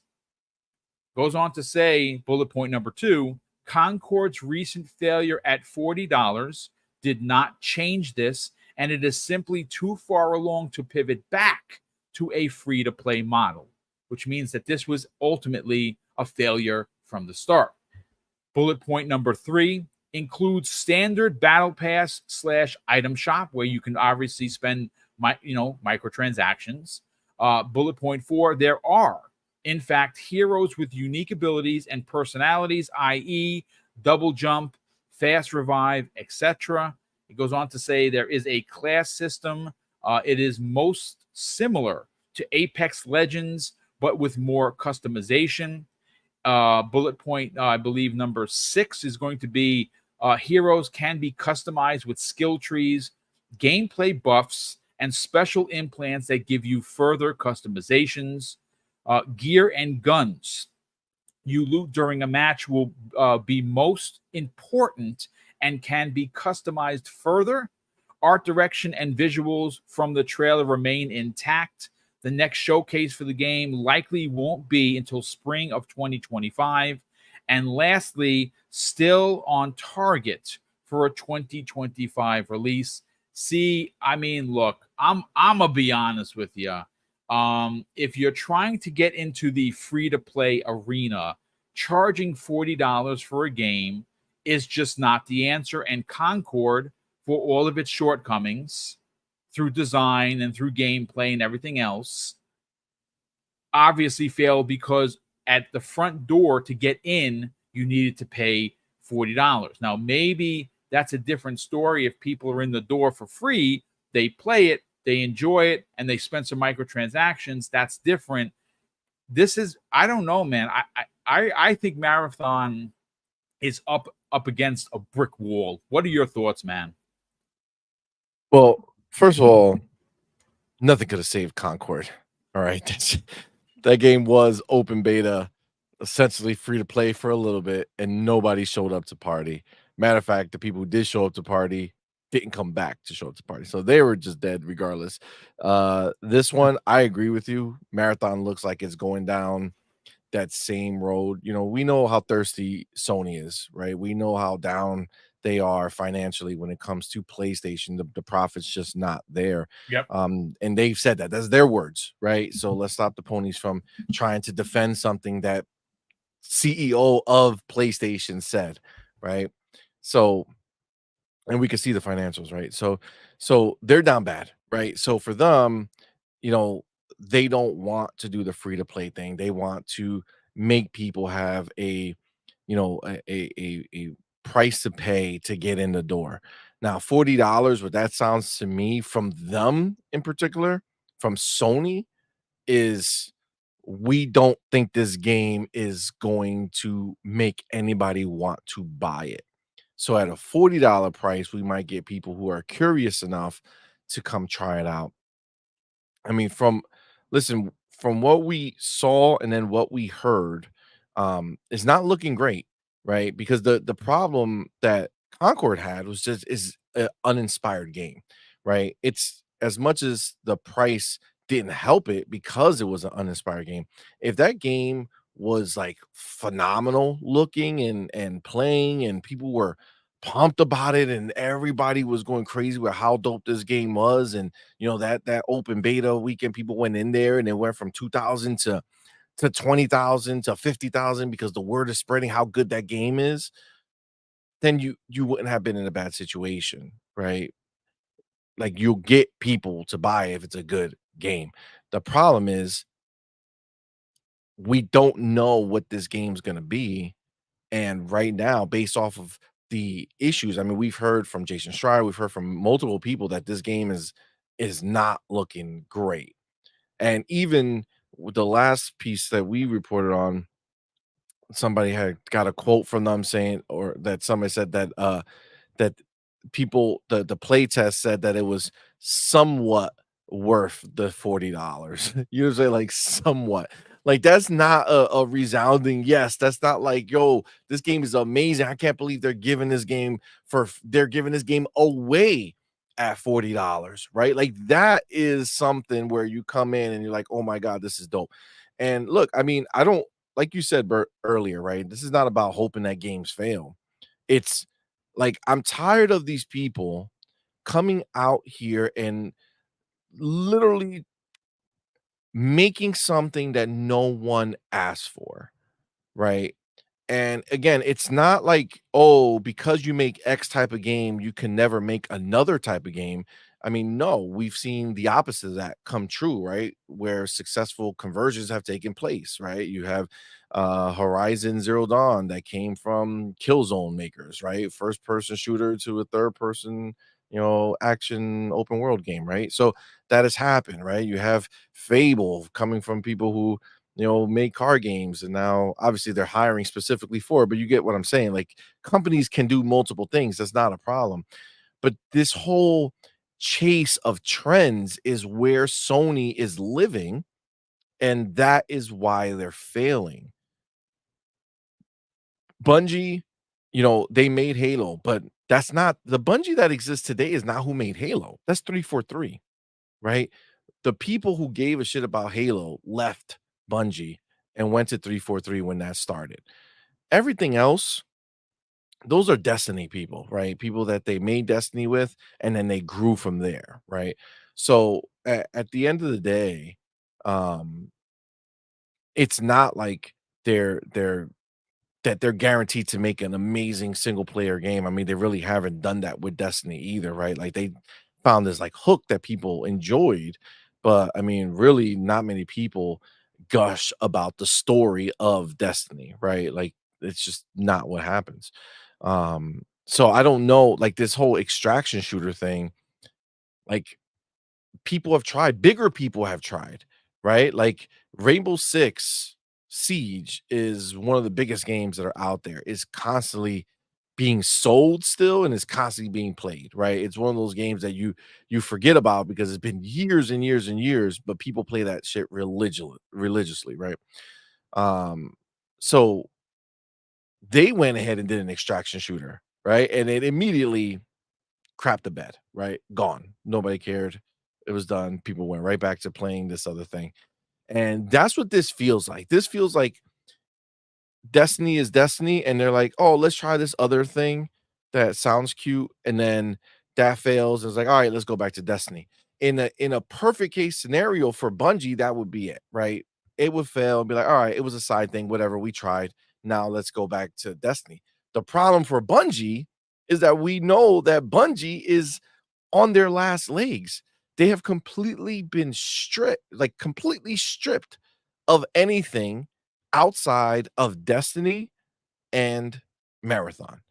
Goes on to say, bullet point number 2, Concord's recent failure at $40 did not change this, and it is simply too far along to pivot back to a free-to-play model, which means that this was ultimately a failure from the start. Bullet point number 3 includes standard battle pass / item shop, where you can obviously spend microtransactions. Bullet point 4, there are, in fact, heroes with unique abilities and personalities, i.e., double jump, fast revive, etc. It goes on to say there is a class system. It is most similar to Apex Legends, but with more customization. Bullet point, I believe number 6 is going to be heroes can be customized with skill trees, gameplay buffs, and special implants that give you further customizations. Gear and guns you loot during a match will be most important and can be customized further. Art direction and visuals from the trailer remain intact. The next showcase for the game likely won't be until spring of 2025. And lastly, still on target for a 2025 release. See, I mean, look, I'm gonna be honest with you. If you're trying to get into the free to play arena, charging $40 for a game is just not the answer. And Concord, for all of its shortcomings through design and through gameplay and everything else, obviously failed because at the front door to get in, you needed to pay $40. Now, maybe that's a different story if people are in the door for free, they play it, they enjoy it, and they spend some microtransactions. That's different. This is, I don't know, man. I think Marathon is up against a brick wall. What are your thoughts, man? Well, first of all, nothing could have saved Concord. All right. That game was open beta, essentially free to play for a little bit, and nobody showed up to party. Matter of fact, the people who did show up to party didn't come back to show up to party. So they were just dead regardless. This one, I agree with you. Marathon looks like it's going down that same road. You know, we know how thirsty Sony is, right? We know how down they are financially when it comes to PlayStation. The profit's just not there. Yep. And they've said that. That's their words, right? So let's stop the ponies from trying to defend something that CEO of PlayStation said, right? So, and we can see the financials, right? So they're down bad, right? So for them, you know, they don't want to do the free to play thing. They want to make people have a, you know, a price to pay to get in the door. Now, $40, what that sounds to me from them in particular, from Sony, is we don't think this game is going to make anybody want to buy it. So at a $40 price, we might get people who are curious enough to come try it out. I mean, listen, from what we saw and then what we heard, is not looking great, right? Because the problem that Concord had was just is an uninspired game, right? It's as much as the price didn't help it because it was an uninspired game. If that game was like phenomenal looking and playing and people were pumped about it and everybody was going crazy with how dope this game was, and you know that open beta weekend people went in there and it went from 2,000 to 20,000 to 50,000 because the word is spreading how good that game is, then you wouldn't have been in a bad situation, right? Like you'll get people to buy if it's a good game. The problem is we don't know what this game's going to be. And right now, based off of the issues, I mean, we've heard from Jason Schreier, we've heard from multiple people that this game is not looking great. And even with the last piece that we reported on, somebody had got a quote from them saying, or that somebody said that that people the play test said that it was somewhat worth the $40. Usually like somewhat. Like that's not a resounding yes. That's not like, yo, this game is amazing. I can't believe they're giving this game away at $40, right? Like that is something where you come in and you're like, oh my God, this is dope. And look, I mean, I don't, like you said Bert earlier, right? This is not about hoping that games fail. It's like I'm tired of these people coming out here and literally making something that no one asked for, right? And again, it's not like, oh, because you make X type of game, you can never make another type of game. I mean, no, we've seen the opposite of that come true, right? Where successful conversions have taken place, right? You have Horizon Zero Dawn that came from Killzone makers, right? First person shooter to a third person, action open world game, right? So that has happened, right? You have Fable coming from people who make car games, and now obviously they're hiring specifically for it, but you get what I'm saying. Like, companies can do multiple things. That's not a problem. But this whole chase of trends is where Sony is living, and that is why they're failing. Bungie, they made Halo, but that's not the Bungie that exists today is not who made Halo. That's 343, right? The people who gave a shit about Halo left Bungie and went to 343 when that started. Everything else, those are Destiny people, right? People that they made Destiny with, and then they grew from there, right? So at the end of the day, um, it's not like they're that they're guaranteed to make an amazing single player game. I mean, they really haven't done that with Destiny either, right? Like, they found this like hook that people enjoyed, but I mean, really not many people gush about the story of Destiny, right? Like, it's just not what happens. So I don't know, like, this whole extraction shooter thing, like, people have tried, bigger people have tried, right? Like, Rainbow Six Siege is one of the biggest games that are out there. Is constantly being sold still and is constantly being played, right? It's one of those games that you forget about because it's been years and years and years, but people play that shit religiously, right? Um, so they went ahead and did an extraction shooter, right? And it immediately crapped the bed, right? Gone. Nobody cared. It was done. People went right back to playing this other thing. And that's what this feels like. This feels like Destiny is Destiny, and they're like, "Oh, let's try this other thing that sounds cute," and then that fails. It's like, "All right, let's go back to Destiny." In a perfect case scenario for Bungie, that would be it, right? It would fail and be like, "All right, it was a side thing, whatever. We tried. Now let's go back to Destiny." The problem for Bungie is that we know that Bungie is on their last legs. They have completely been stripped, like completely stripped of anything outside of Destiny and Marathon.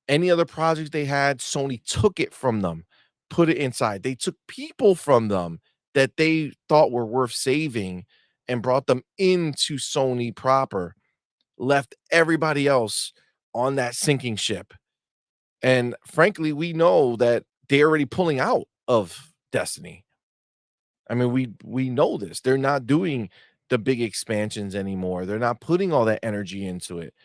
Any other projects they had, Sony took it from them, put it inside. They took people from them that they thought were worth saving and brought them into Sony proper, left everybody else on that sinking ship. And frankly, we know that they're already pulling out of Destiny. I mean, we know this. They're not doing the big expansions anymore. They're not putting all that energy into it.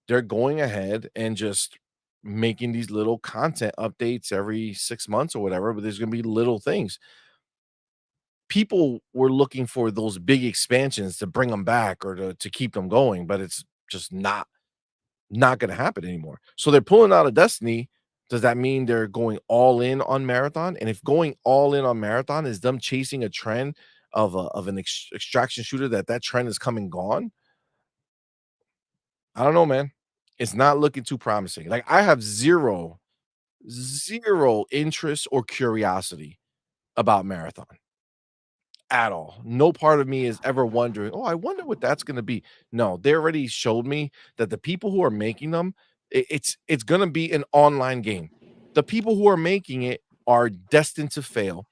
They're going ahead and just making these little content updates every 6 months or whatever, but there's going to be little things. People were looking for those big expansions to bring them back or to keep them going, but it's just not gonna happen anymore. So they're pulling out of Destiny. Does that mean they're going all in on Marathon? And if going all in on Marathon is them chasing a trend of an extraction shooter, that trend is come and gone, I don't know, man. It's not looking too promising. Like, I have zero interest or curiosity about Marathon at all. No part of me is ever wondering, "Oh, I wonder what that's gonna be." No, they already showed me that the people who are making them, it's gonna be an online game. The people who are making it are destined to fail.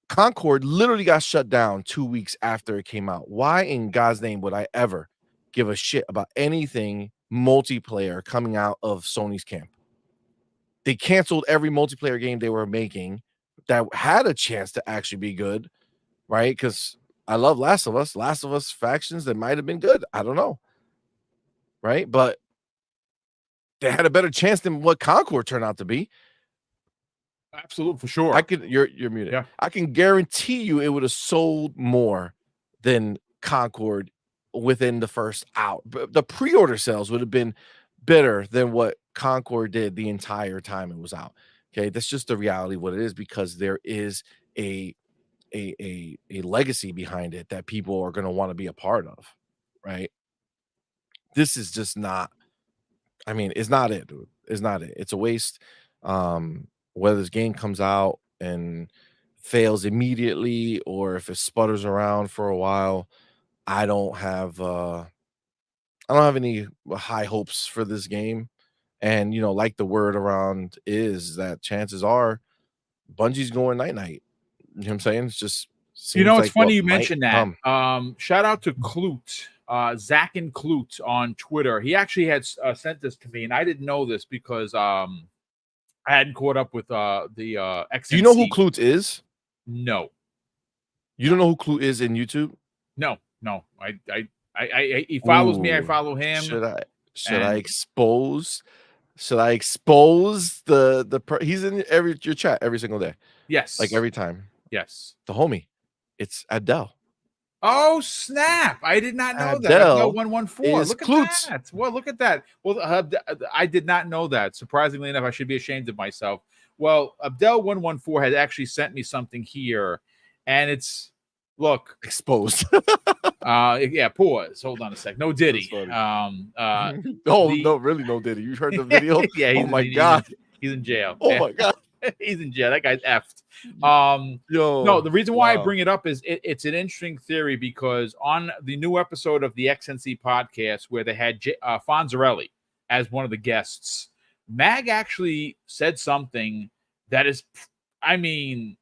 Concord literally got shut down 2 weeks after it came out. Why in God's name would I ever give a shit about anything multiplayer coming out of Sony's camp? They canceled every multiplayer game they were making that had a chance to actually be good, right? Because I love Last of Us. Last of Us factions that might have been good. I don't know, right? But they had a better chance than what Concord turned out to be. Absolutely, for I sure. could you're muted. Yeah. I can guarantee you it would have sold more than Concord within the first hour. The pre-order sales would have been better than what Concord did the entire time it was out. Okay, that's just the reality of what it is, because there is a a legacy behind it that people are going to want to be a part of, right? This is just not, I mean, it's not it, dude. It's not it. It's a waste. Whether this game comes out and fails immediately, or if it sputters around for a while, I don't have any high hopes for this game. And like the word around is that chances are Bungie's going night night. You know what I'm saying? It's just seems It's like funny what you might mentioned that. come. Shout out to Clute, Zach and Clute on Twitter. He actually had sent this to me, and I didn't know this because I hadn't caught up with the Do you know who XNC. Klute is? No, You don't know who Klute is in YouTube? no. He follows me. I Ooh, follow him, should I should I and expose should I expose he's in your chat every single day, like yes, every time. yes. The homie. It's Adele. Oh snap! I did not know that. Abdel Adele 114. is Look at Klute. that. Well, look at that. Well, I did not know that. Surprisingly enough, I should be ashamed of myself. Well, Abdel 114 had actually sent me something here, and it's look. Exposed. Yeah. Pause. Hold on a sec. No That's Diddy. funny. Oh, The no, really no Diddy. You heard the video? yeah, Oh my god. he's in jail. Oh Yeah. my god. He's in jail. That guy's effed. No, Yo, the reason why I wow. bring it up is it's an interesting theory because on the new episode of the XNC podcast where they had Fonzarelli as one of the guests, Mag actually said something that is, I mean,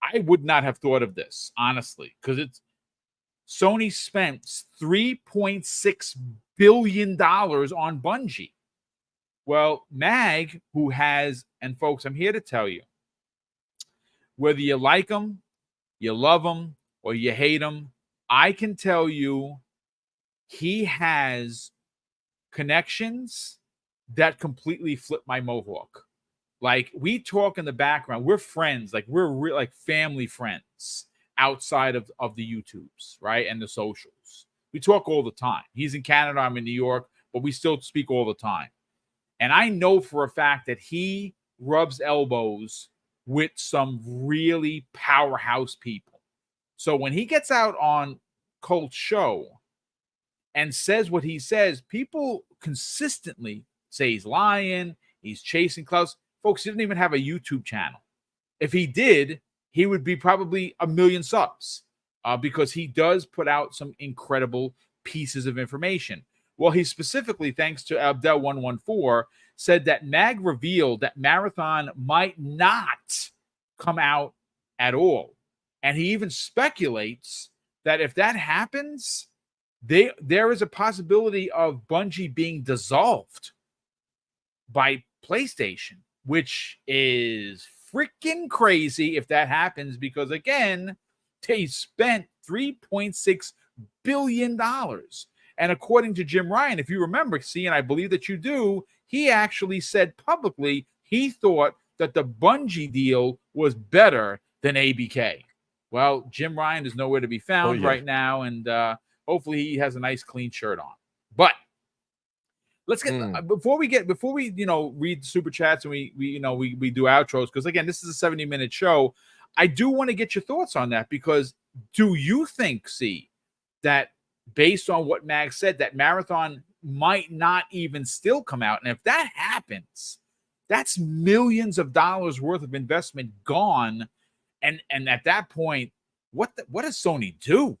I would not have thought of this, honestly, because it's Sony spent $3.6 billion on Bungie. Well, Mag, who has, and folks, I'm here to tell you, whether you like him, you love him, or you hate him, I can tell you he has connections that completely flip my mohawk. Like we talk in the background, we're friends, like we're like family friends outside of the YouTubes, right? And the socials. We talk all the time. He's in Canada, I'm in New York, but we still speak all the time. And I know for a fact that he rubs elbows with some really powerhouse people. So when he gets out on Colt's show and says what he says, people consistently say he's lying, he's chasing clouds. Folks, he doesn't even have a YouTube channel. If he did, he would be probably 1 million subs because he does put out some incredible pieces of information. Well, he specifically, thanks to Abdel 114, said that Mag revealed that Marathon might not come out at all. And he even speculates that if that happens, there is a possibility of Bungie being dissolved by PlayStation, which is freaking crazy if that happens, because again, they spent $3.6 billion. And according to Jim Ryan, if you remember, and I believe that you do, he actually said publicly he thought that the Bungie deal was better than ABK. Well, Jim Ryan is nowhere to be found right now, and hopefully he has a nice clean shirt on. But let's get before we read super chats and we do outros, because again, this is a 70-minute show. I do want to get your thoughts on that, because do you think, that based on what Mag said, that Marathon might not even still come out? And if that happens, that's millions of dollars worth of investment gone. And at that point, what does Sony do?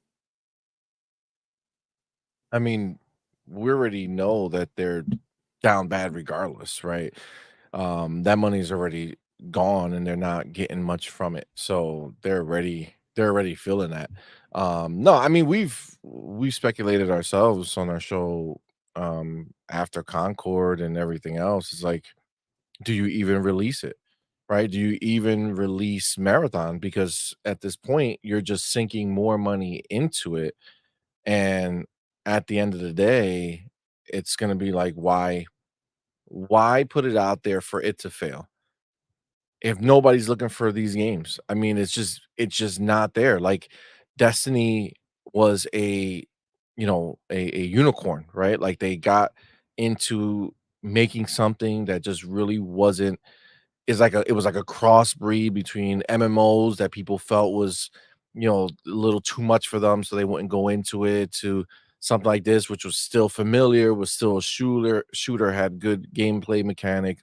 I mean, we already know that they're down bad regardless, right? That money's already gone and they're not getting much from it. So they're already feeling that. No, I mean we've speculated ourselves on our show after Concord and everything else. It's like, do you even release it? Right? Do you even release Marathon? Because at this point, you're just sinking more money into it. And at the end of the day, it's gonna be like, why put it out there for it to fail if nobody's looking for these games? I mean, it's just not there. Like Destiny was a unicorn, right? Like they got into making something that just really wasn't is like it was like a crossbreed between MMOs that people felt was, a little too much for them, so they wouldn't go into it, to something like this, which was still familiar, was still a shooter, had good gameplay mechanic.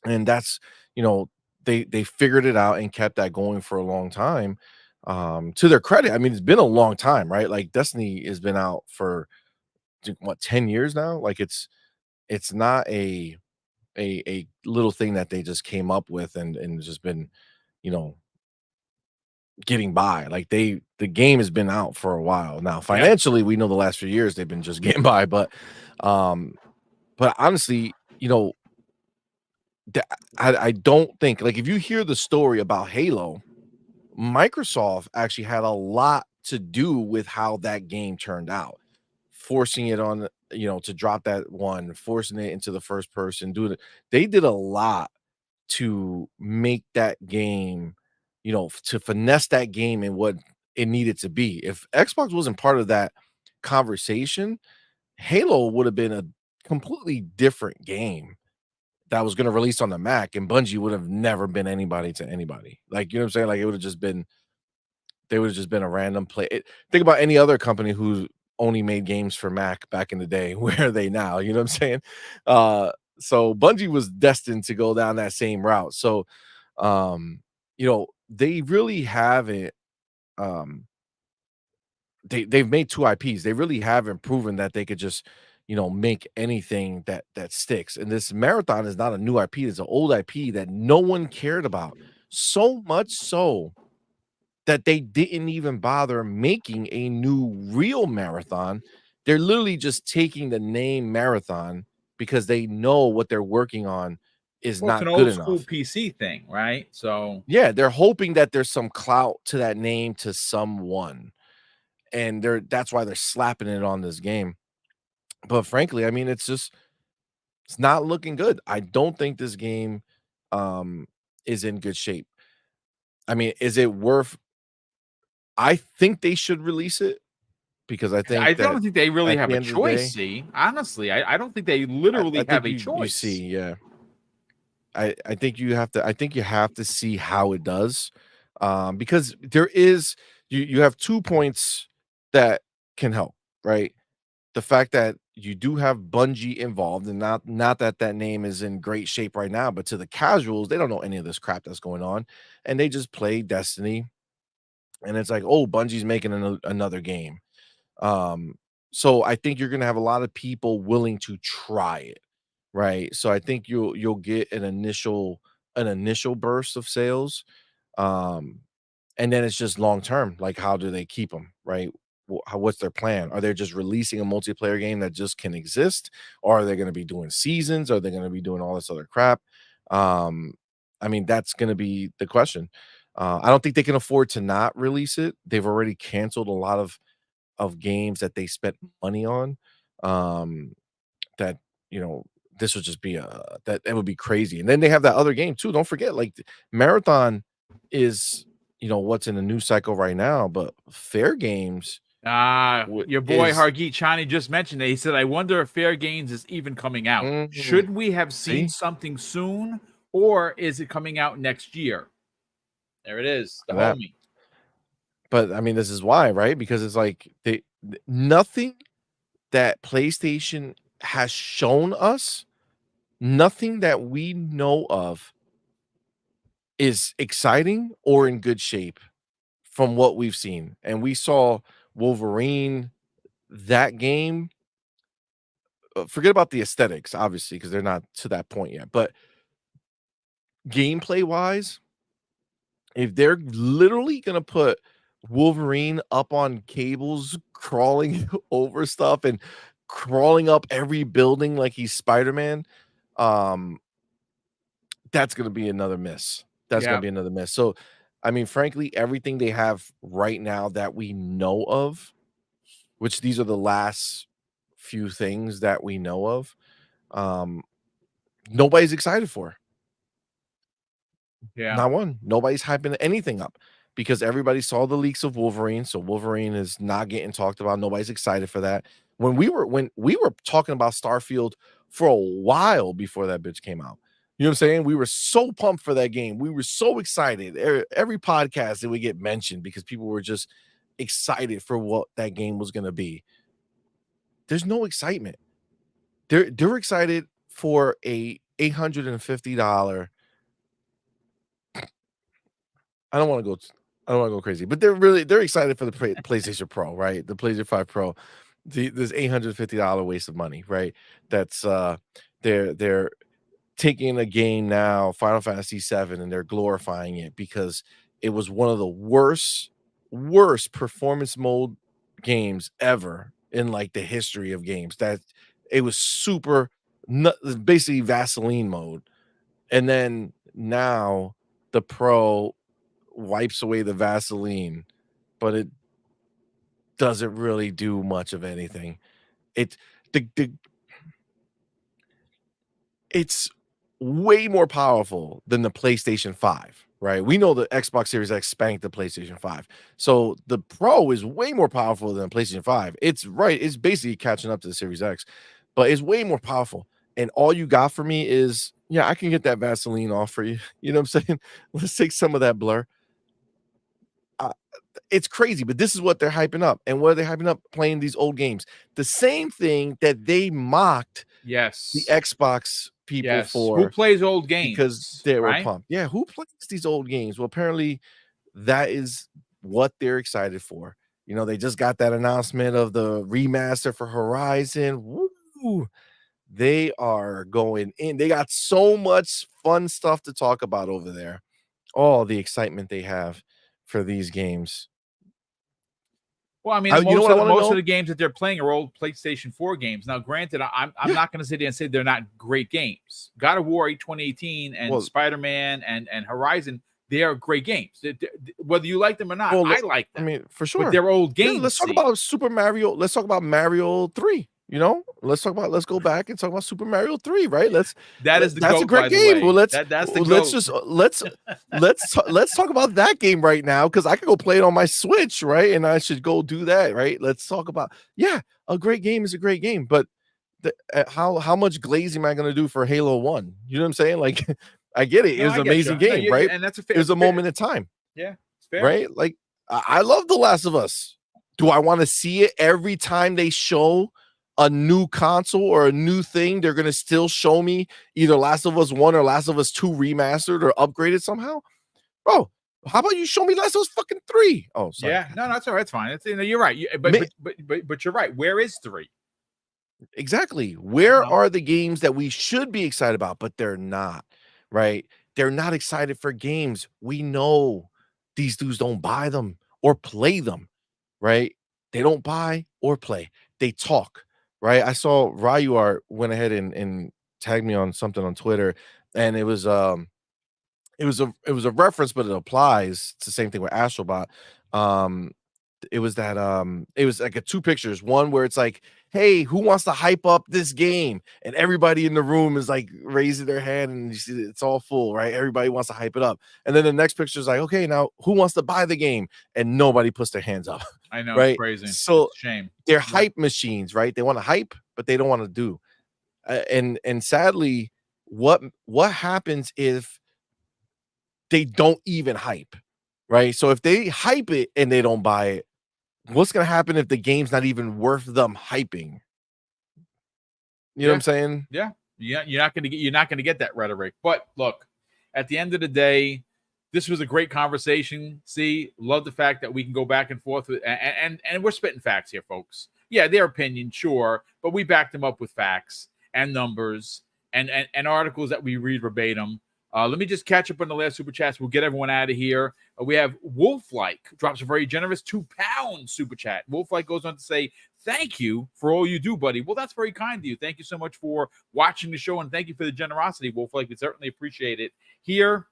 And that's, you know, they figured it out and kept that going for a long time. To their credit, I mean, it's been a long time, right? Like Destiny has been out for what 10 years now. Like it's not a little thing that they just came up with and just been, you know, getting by. Like the game has been out for a while now. Yeah. Financially, we know the last few years they've been just getting by, um, but honestly, you know, I don't think like if you hear the story about Halo, Microsoft actually had a lot to do with how that game turned out, forcing it on, to drop that one, forcing it into the first person, doing it. They did a lot to make that game, to finesse that game and what it needed to be. If Xbox wasn't part of that conversation, Halo would have been a completely different game that was going to release on the Mac, and Bungie would have never been anybody to anybody. Like, you know what I'm saying? Like, it would have just been, they would have just been a random play. Think about any other company who only made games for Mac back in the day. Where are they now? You know what I'm saying? Uh, so Bungie was destined to go down that same route. So, they really haven't. Um, they've made two IPs. They really haven't proven that they could just, make anything that sticks. And this Marathon is not a new IP. It's an old IP that no one cared about. So much so that they didn't even bother making a new real marathon. They're literally just taking the name Marathon because they know what they're working on is Well, it's an not good old school enough. PC thing, right? So Yeah, they're hoping that there's some clout to that name to someone. And that's why they're slapping it on this game. But frankly, I mean, it's not looking good. I don't think this game is in good shape. I mean, is it worth I think they should release it because I I think that don't think they really at have the a end of the choice. day, See, honestly, I don't think they I literally have think a you choice. see, yeah. I think you have to see how it does. Because there is you have 2 points that can help, right? The fact that you do have Bungie involved, and not that that name is in great shape right now, but to the casuals, they don't know any of this crap that's going on, and they just play Destiny, and it's like, "Oh, Bungie's making another game." Um, so I think you're gonna have a lot of people willing to try it, right? So I think you'll get an initial burst of sales, um, and then it's just long term. Like, how do they keep them, right? What's their plan? Are they just releasing a multiplayer game that just can exist, or are they going to be doing seasons? Are they going to be doing all this other crap? Um, I mean, that's going to be the question. I don't think they can afford to not release it. They've already canceled a lot of games that they spent money on, um, that, you know, this would just be that it would be crazy. And then they have that other game too. Don't forget, like Marathon is, what's in the news cycle right now, but Fair Games Your boy is Hargeet Chani just mentioned it. He said, I wonder if Fair Games is even coming out. mhm, Should we have seen see something soon, or is it coming out next year? There it is, the that. homie. But I mean, this is why, right? Because it's like nothing that PlayStation has shown us, nothing that we know of is exciting or in good shape from what we've seen. And we saw Wolverine, that game. Forget about the aesthetics, obviously, because they're not to that point yet. But gameplay wise, if they're literally gonna put Wolverine up on cables, crawling over stuff and crawling up every building like he's Spider-Man, um, that's gonna be another miss. That's gonna Yeah, be another miss. So, I mean, frankly, everything they have right now that we know of, which these are the last few things that we know of, um, nobody's excited for. yeah. Not one. Nobody's hyping anything up because everybody saw the leaks of Wolverine, so Wolverine is not getting talked about. Nobody's excited for that. When we were talking about Starfield for a while before that bitch came out. You know what I'm saying? We were so pumped for that game. We were so excited. Every podcast that we get mentioned because people were just excited for what that game was going to be. There's no excitement. They're excited for a $850 I don't want to go. I don't want to go crazy, but they're excited for the PlayStation Pro, right? The PlayStation 5 Pro. This $850 waste of money, right? That's they're taking a game now, Final Fantasy 7, and they're glorifying it because it was one of the worst performance mode games ever in like the history of games. That it was super basically Vaseline mode. And then now the Pro wipes away the Vaseline, but it doesn't really do much of anything. It the it's way more powerful than the PlayStation 5, right? We know the Xbox Series X spanked the PlayStation 5. So the Pro is way more powerful than the PlayStation 5. It's basically catching up to the Series X, but it's way more powerful. And all you got for me is, yeah, I can get that Vaseline off for you. You know what I'm saying? Let's take some of that blur. It's crazy, but this is what they're hyping up. And what are they hyping up? Playing these old games. The same thing that they mocked the Yes. Xbox people Who for plays old because games? they were Right? pumped. Yeah, who plays these old games? Well, apparently that is what they're excited for. You know, they just got that announcement of the remaster for Horizon. Woo! They are going in. They got so much fun stuff to talk about over there. All the excitement they have for these games. Well, I mean, You know what I want to most of know? the games that they're playing are old PlayStation 4 games. Now, granted, I'm Yeah. not going to sit there and say they're not great games. God of War 2018 and Well, Spider-Man and Horizon, they are great games. Whether you like them or not, well, I like I them. mean, for But sure. they're old Yeah, games. let's talk See, about Super Mario. Let's talk about Mario 3. You know, let's go back and talk about Super Mario 3, right? that is the That's a goat, great by the game. Well, way. That's the let's goat. just let's talk about that game right now because I could go play it on my Switch, right? And I should go do that, right? Let's talk about a great game is a great game, but how much glazing am I going to do for Halo 1? You know what I'm saying? Like, I get it. It No, was I an get you. amazing No, game, right? and that's It was a moment in time, yeah, it's fair. right? Like, I love The Last of Us. Do I want to see it every time they show a new console or a new thing? They're going to still show me either Last of Us 1 or Last of Us 2 remastered or upgraded somehow? Bro, how about you show me Last of Us fucking 3? Oh, sorry. Yeah, no, that's all right. It's fine. It's, you're right. But you're right. Where is 3? Exactly. I don't Where know. are the games that we should be excited about, but they're not, right? They're not excited for games. We know these dudes don't buy them or play them, right? They don't buy or play. They talk, right? I saw Ryu Art went ahead and tagged me on something on Twitter, and it was a reference, but it applies. It's the same thing with Astrobot. Um, it was that it was like a two pictures, one where it's like, hey, who wants to hype up this game, and everybody in the room is like raising their hand and you see it's all full, right? Everybody wants to hype it up, and then the next picture is like, okay, now who wants to buy the game, and nobody puts their hands up. I know, it's Right? crazy. So It's a shame. they're Yeah. hype machines, right? They want to hype but they don't want to do. And sadly, what happens if they don't even hype, right? So if they hype it and they don't buy it, what's gonna happen if the game's not even worth them hyping? You know what Yeah. I'm saying? Yeah. You're not gonna get that rhetoric. But look, at the end of the day, this was a great conversation. See, love the fact that we can go back and forth with and we're spitting facts here, folks. Yeah, their opinion, sure, but we back them up with facts and numbers and articles that we read verbatim. Let me just catch up on the last super chats. We'll get everyone out of here. We have Wolflike drops a very generous £2 super chat. Wolflike goes on to say, thank you for all you do, buddy. Well, that's very kind of you. Thank you so much for watching the show, and thank you for the generosity, Wolflike. We certainly appreciate it. Here,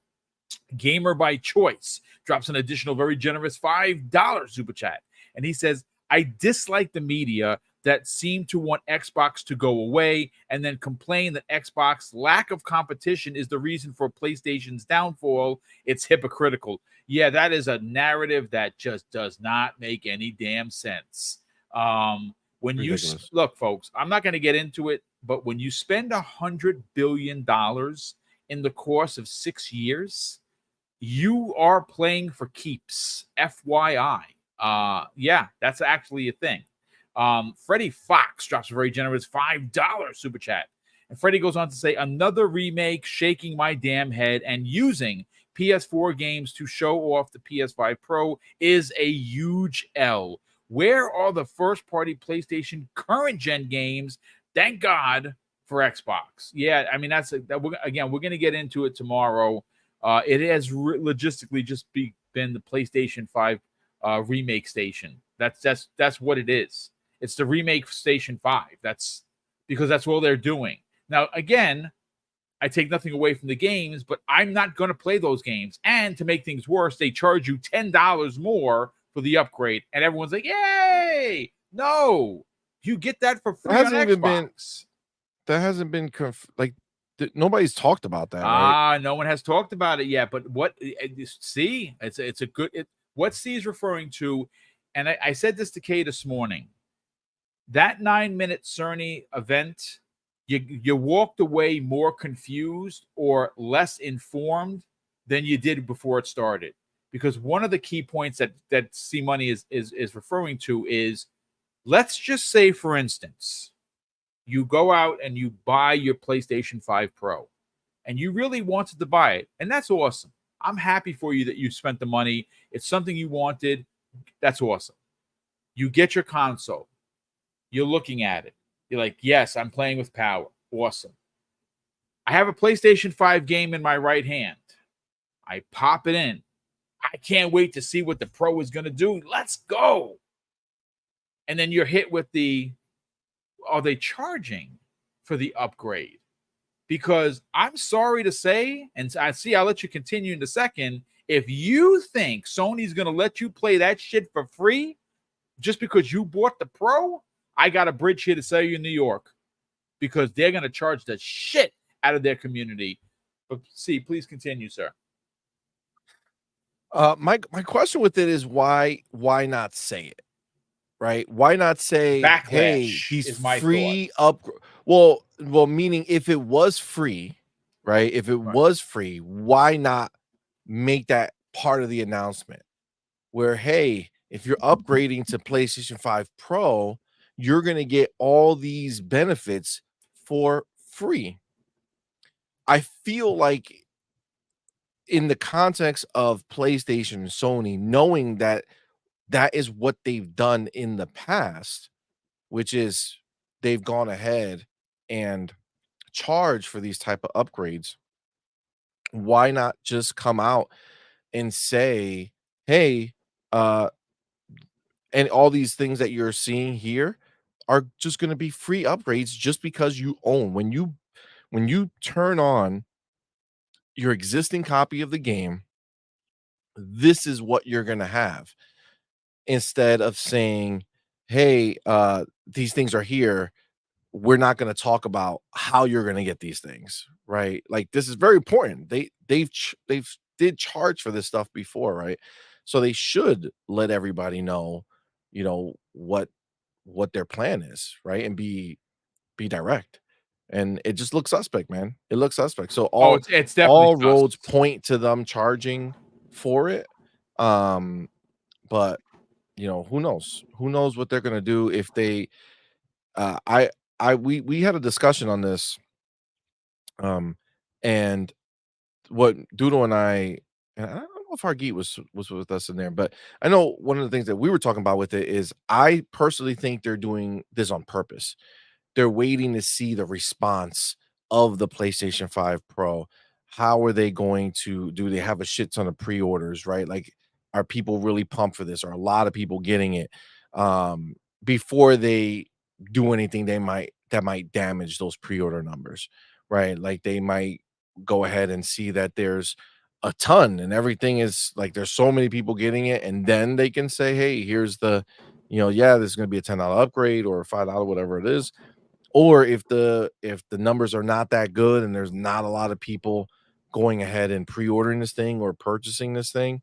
Gamer by Choice drops an additional very generous $5 super chat. And he says, I dislike the media that seem to want Xbox to go away and then complain that Xbox lack of competition is the reason for PlayStation's downfall. It's hypocritical. Yeah, that is a narrative that just does not make any damn sense. When you Ridiculous. look, folks, I'm not going to get into it, but when you spend $100 billion in the course of 6 years, you are playing for keeps. FYI. Yeah, that's actually a thing. Freddie Fox drops a very generous $5 super chat. And Freddie goes on to say, another remake shaking my damn head and using PS4 games to show off the PS5 Pro is a huge L. Where are the first party PlayStation current gen games? Thank God for Xbox. Yeah, I mean, we're going to get into it tomorrow. It has logistically just been the PlayStation 5 remake station. That's what it is. It's the remake Station 5. That's because that's all they're doing. Now, again, I take nothing away from the games, but I'm not going to play those games. And to make things worse, they charge you $10 more for the upgrade. And everyone's like, yay! No, you get that for That free on hasn't even been Xbox. nobody's talked about that, right? No one has talked about it yet. But see, it's a good, what C is referring to, and I said this to Kay this morning, that 9-minute Cerny event, you walked away more confused or less informed than you did before it started. Because one of the key points that C Money is referring to is, let's just say, for instance, you go out and you buy your PlayStation 5 Pro and you really wanted to buy it, and that's awesome. I'm happy for you that you spent the money. It's something you wanted. That's awesome. You get your console. You're looking at it. You're like, yes, I'm playing with power. Awesome. I have a PlayStation 5 game in my right hand. I pop it in. I can't wait to see what the Pro is going to do. Let's go. And then you're hit with are they charging for the upgrade? Because I'm sorry to say, and I'll let you continue in a second. If you think Sony's going to let you play that shit for free just because you bought the Pro, I got a bridge here to sell you in New York, because they're going to charge the shit out of their community. But see, please continue, sir. My question with it is why not say it? Right? Why not say, "Hey, Backlash these is my thought. free up." Well, meaning if it was free, right? If it Right. was free, why not make that part of the announcement? Where, hey, if you're upgrading to PlayStation 5 Pro, you're gonna get all these benefits for free. I feel like in the context of PlayStation and Sony, knowing that that is what they've done in the past, which is they've gone ahead and charge for these type of upgrades. Why not just come out and say, "Hey, uh, and all these things that you're seeing here are just going to be free upgrades just because you own." When you turn on your existing copy of the game, this is what you're going to have, instead of saying, "Hey, these things are here. We're not going to talk about how you're going to get these things," right? Like, this is very important. They've did charge for this stuff before, right? So they should let everybody know, what their plan is, right? And be direct. And it just looks suspect, man. It looks suspect. So Oh, it's definitely all sus. roads point to them charging for it. Um, but who knows? Who knows what they're gonna do if they I we had a discussion on this, and what Doodle and I don't know if Hargeet was with us in there, but I know one of the things that we were talking about with it is I personally think they're doing this on purpose. They're waiting to see the response of the PlayStation 5 Pro. How are they going to do they have a shit ton of pre-orders, right? Like, are people really pumped for this? Are a lot of people getting it? Before they do anything, that might damage those pre-order numbers, right? Like, they might go ahead and see that there's a ton and everything is like there's so many people getting it, and then they can say, hey, here's yeah, this is going to be a $10 upgrade or a $5, whatever it is. Or if the numbers are not that good and there's not a lot of people going ahead and pre-ordering this thing or purchasing this thing,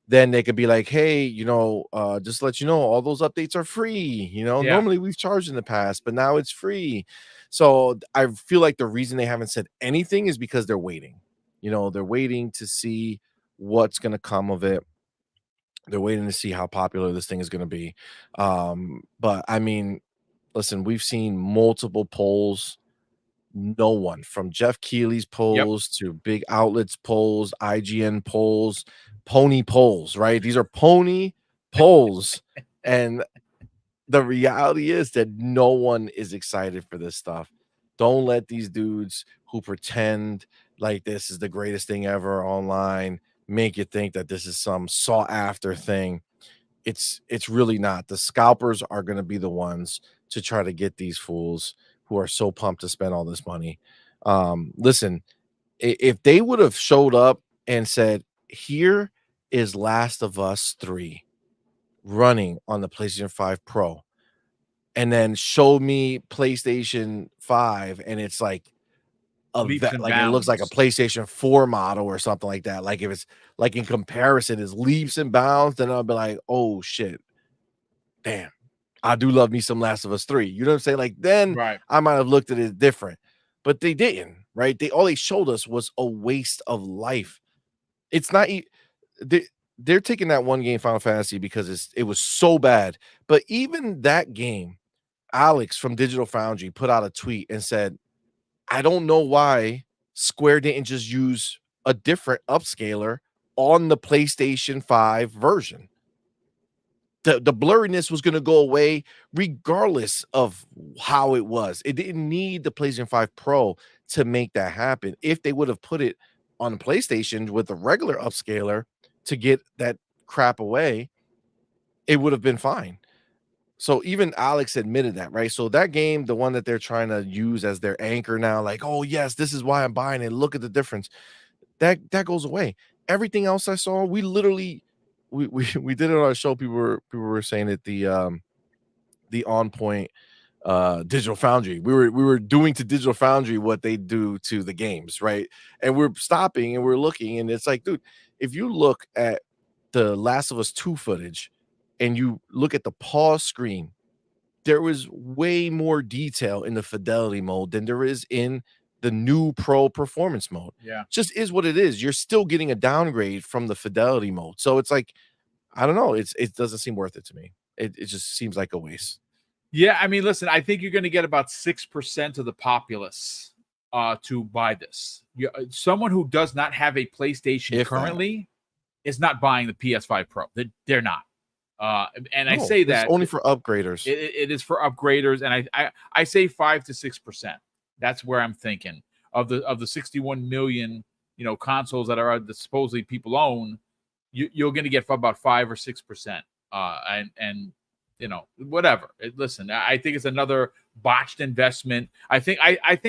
then they could be like, hey, just to let you know, all those updates are free. Yeah. Normally we've charged in the past, but now it's free. So I feel like the reason they haven't said anything is because they're waiting. They're waiting to see what's going to come of it. They're waiting to see how popular this thing is going to be. But I mean, listen, we've seen multiple polls No one, from Jeff Keighley's Yep. polls to big outlets polls, IGN polls, pony polls, right? These are pony polls. And the reality is that no one is excited for this stuff. Don't let these dudes who pretend like this is the greatest thing ever online make you think that this is some sought after thing. It's really not. The scalpers are going to be the ones to try to get these fools who are so pumped to spend all this money. Listen, if they would have showed up and said, "Here is Last of Us 3 running on the PlayStation 5 Pro," and then showed me PlayStation 5 and it's like Leaps and like it looks like a bounds. PlayStation 4 model or something like that. Like if it's like in comparison is leaps and bounds, then I'll be like, "Oh shit, damn, I do love me some Last of Us 3." You know what I'm saying? Like then Right. I might have looked at it different, but they didn't, right? All they showed us was a waste of life. It's not they, they're taking that one game Final Fantasy because it was so bad, but even that game, Alex from Digital Foundry put out a tweet and said, "I don't know why Square didn't just use a different upscaler on the PlayStation 5 version. The blurriness was going to go away regardless of how it was. It didn't need the PlayStation 5 Pro to make that happen. If they would have put it on the PlayStation with a regular upscaler to get that crap away, it would have been fine." So even Alex admitted that, right? So that game, the one that they're trying to use as their anchor now, like, "Oh yes, this is why I'm buying it. Look at the difference." That goes away. Everything else I saw, we literally we did it on our show. People were saying that the On Point Digital Foundry. We were doing to Digital Foundry what they do to the games, right? And we're stopping and we're looking, and it's like, dude, if you look at the Last of Us 2 footage and you look at the pause screen, there was way more detail in the fidelity mode than there is in the new pro performance mode. Yeah. Just is what it is. You're still getting a downgrade from the fidelity mode. So it's like, I don't know. It doesn't seem worth it to me. It just seems like a waste. Yeah, I mean, listen, I think you're going to get about 6% of the populace to buy this. Someone who does not have a PlayStation If that. currently is not buying the PS5 Pro. They're not. And I No, say it's that only for upgraders. it is for upgraders, and I say 5 to 6%. That's where I'm thinking of the 61 million consoles that are supposedly people own. You're going to get for about 5 or 6%, and whatever. Listen, I think it's another botched investment. I think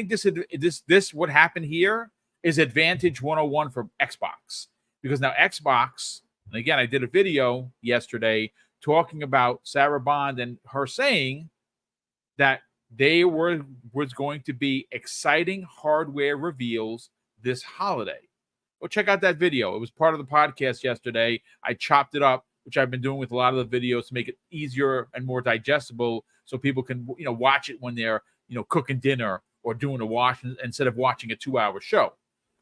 this what happened here is advantage 101 for Xbox, because now Xbox, and again, I did a video yesterday talking about Sarah Bond and her saying that was going to be exciting hardware reveals this holiday. Well, check out that video. It was part of the podcast yesterday. I chopped it up, which I've been doing with a lot of the videos to make it easier and more digestible, so people can watch it when they're cooking dinner or doing a wash instead of watching a 2-hour show.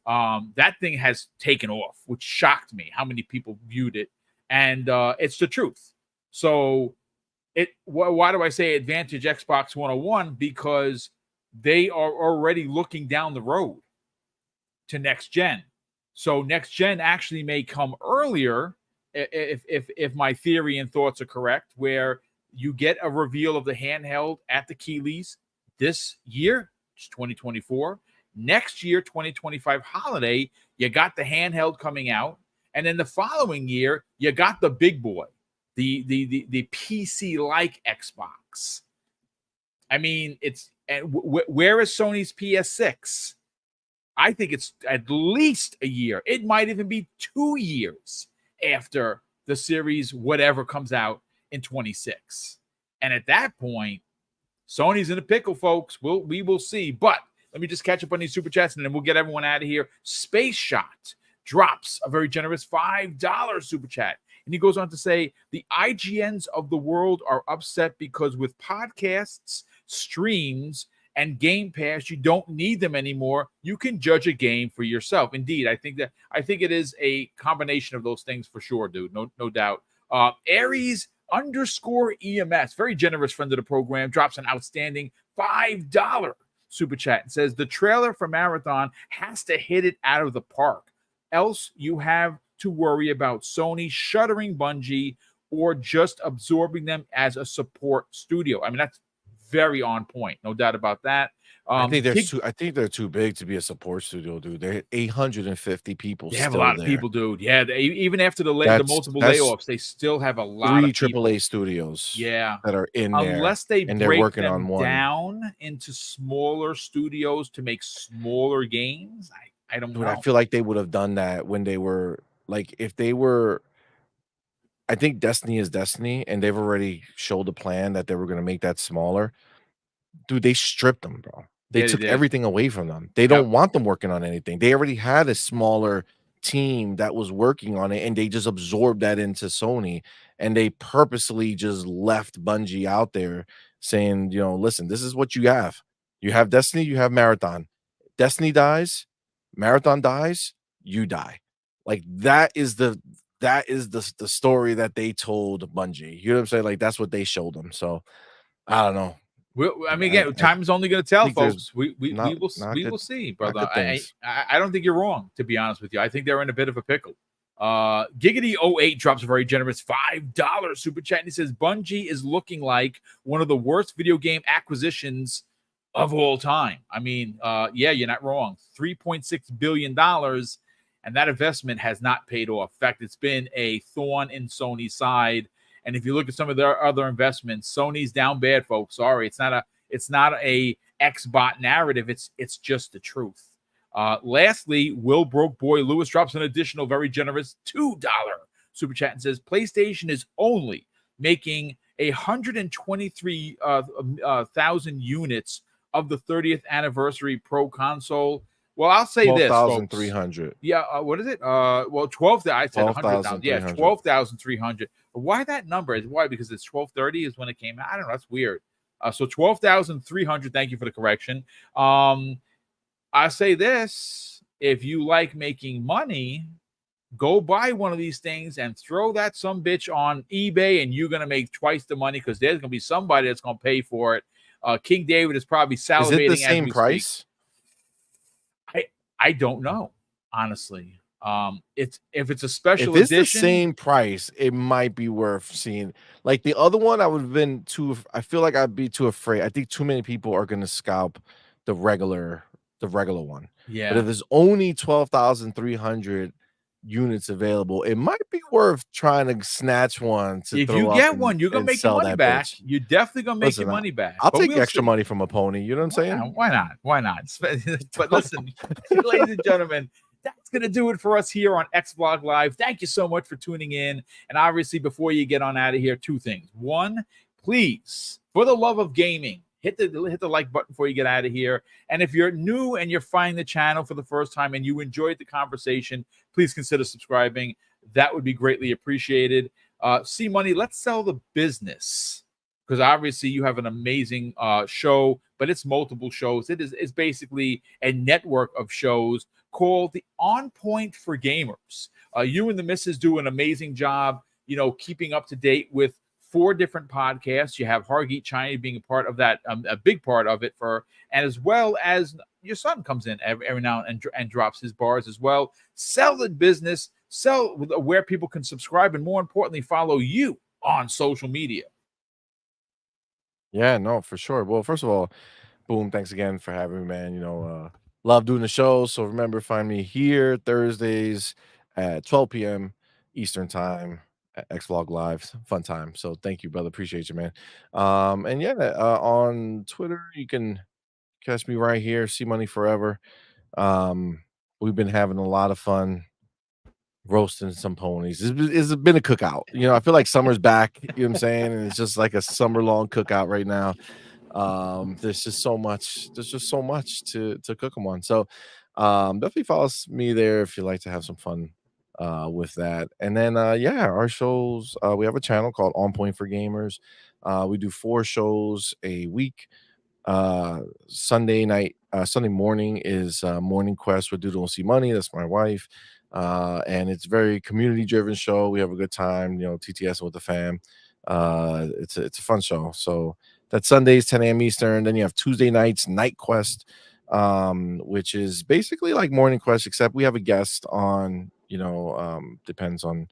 That thing has taken off, which shocked me how many people viewed it, and it's the truth. So why do I say advantage Xbox 101? Because they are already looking down the road to next gen. So next gen actually may come earlier if my theory and thoughts are correct, where you get a reveal of the handheld at the Keeleys this year, it's 2024. Next year, 2025 holiday, you got the handheld coming out, and then the following year, you got the big boy, the PC like Xbox. I mean, where is Sony's PS6? I think it's at least a year. It might even be 2 years after the series, whatever comes out in 26. And at that point, Sony's in a pickle, folks. We will see. But let me just catch up on these super chats, and then we'll get everyone out of here. Space Shot drops a very generous $5 super chat. And he goes on to say, the IGNs of the world are upset because with podcasts, streams, and Game Pass, you don't need them anymore. You can judge a game for yourself. Indeed, I think it is a combination of those things for sure, dude. No doubt. Aries_EMS, very generous friend of the program, drops an outstanding $5 super chat and says the trailer for Marathon has to hit it out of the park. Else you have to worry about Sony shuttering Bungie or just absorbing them as a support studio. I mean, that's very on point, no doubt about that. I think they're too big to be a support studio, dude. They're 850 people They have a still lot of there. people, dude. Yeah, even after the multiple That's layoffs, they still have a lot three of people. AAA studios Yeah, that are in there, unless they and they're break working on them one. down into smaller studios to make smaller games, I don't Dude, I know. feel like they would have done that when they were like, if they were I think Destiny is Destiny, and they've already showed a plan that they were gonna make that smaller. Dude, they stripped them, bro. They Yeah, they took did. everything away from them. They Yep. don't want them working on anything. They already had a smaller team that was working on it, and they just absorbed that into Sony, and they purposely just left Bungie out there saying, "Listen, this is what you have. You have Destiny, you have Marathon. Destiny dies, Marathon dies, you die." Like, that is the story that they told Bungie. You know what I'm saying? Like, that's what they showed them, so I don't know. I mean, I again, I time is only going to tell, think there's folks. We will not we good will see, not brother. good things. I don't think you're wrong, to be honest with you. I think they're in a bit of a pickle. Giggity08 drops a very generous $5 super chat and he says Bungie is looking like one of the worst video game acquisitions of all time. I mean, yeah, you're not wrong. $3.6 billion, and that investment has not paid off. In fact, it's been a thorn in Sony's side. And if you look at some of their other investments, Sony's down bad, folks. Sorry, it's not a Xbot narrative. It's just the truth. Lastly, Will Broke Boy Lewis drops an additional very generous $2 super chat and says PlayStation is only making 123,000 units of the 30th anniversary Pro console. Well, I'll say this, folks. 12,300. Yeah, what is it? Well, 12. I said 100,000. Yeah, 12,300. 12,300. Why that number? Is why? Because it's 12:30 is when it came out. I don't know. That's weird. So 12,300. Thank you for the correction. I say this: if you like making money, go buy one of these things and throw that some bitch on eBay, and you're gonna make twice the money because there's gonna be somebody that's gonna pay for it. King David is probably Is it the salivating as same we speak. price? I don't know, honestly. It's if it's a special If it's the edition. same price, it might be worth seeing. Like, the other one, I would have been I feel like I'd be too afraid. I think too many people are gonna scalp the regular one. But Yeah. if there's only 12,300 units available, it might be worth trying to snatch one to If throw you up get one, you're gonna and make your sell money that back. bitch. You're definitely gonna make Listen, your money back. I'll But take we'll extra see. money from a pony, you know what I'm saying? Why not? Why not? But listen, ladies and gentlemen, that's going to do it for us here on X Vlog Live. Thank you so much for tuning in. And obviously, before you get on out of here, two things. One, please, for the love of gaming, hit the like button before you get out of here. And if you're new and you're finding the channel for the first time and you enjoyed the conversation, please consider subscribing. That would be greatly appreciated. C Money, let's sell the business, because obviously you have an amazing show, but it's multiple shows. It's basically a network of shows called the On Point for Gamers. You and the missus do an amazing job, keeping up to date with 4 different podcasts. You have Hargeet China being a part of that, a big part of it, and as well as your son comes in every now and drops his bars as well. Sell the business, sell where people can subscribe, and more importantly, follow you on social media. Yeah, no, for sure. Well, first of all, Boom, thanks again for having me, man. Love doing the show. So remember, find me here Thursdays at 12 p.m. Eastern time at Xvlog Live. Fun time. So thank you, brother. Appreciate you, man. And yeah, on Twitter, you can catch me right here, See Money Forever. We've been having a lot of fun roasting some ponies. It's been a cookout. I feel like summer's back, you know what I'm saying? And it's just like a summer long cookout right now. There's just so much to cook them on. So definitely follow me there if you like to have some fun with that. And then yeah, our shows, we have a channel called On Point for Gamers. We do 4 shows a week. Sunday morning is Morning Quest with Doodle and See Money. That's my wife. And it's very community driven show. We have a good time, TTS with the fam. It's a fun show. So That's Sundays 10 a.m. Eastern. Then you have Tuesday nights Night Quest, which is basically like Morning Quest, except we have a guest on. Depends on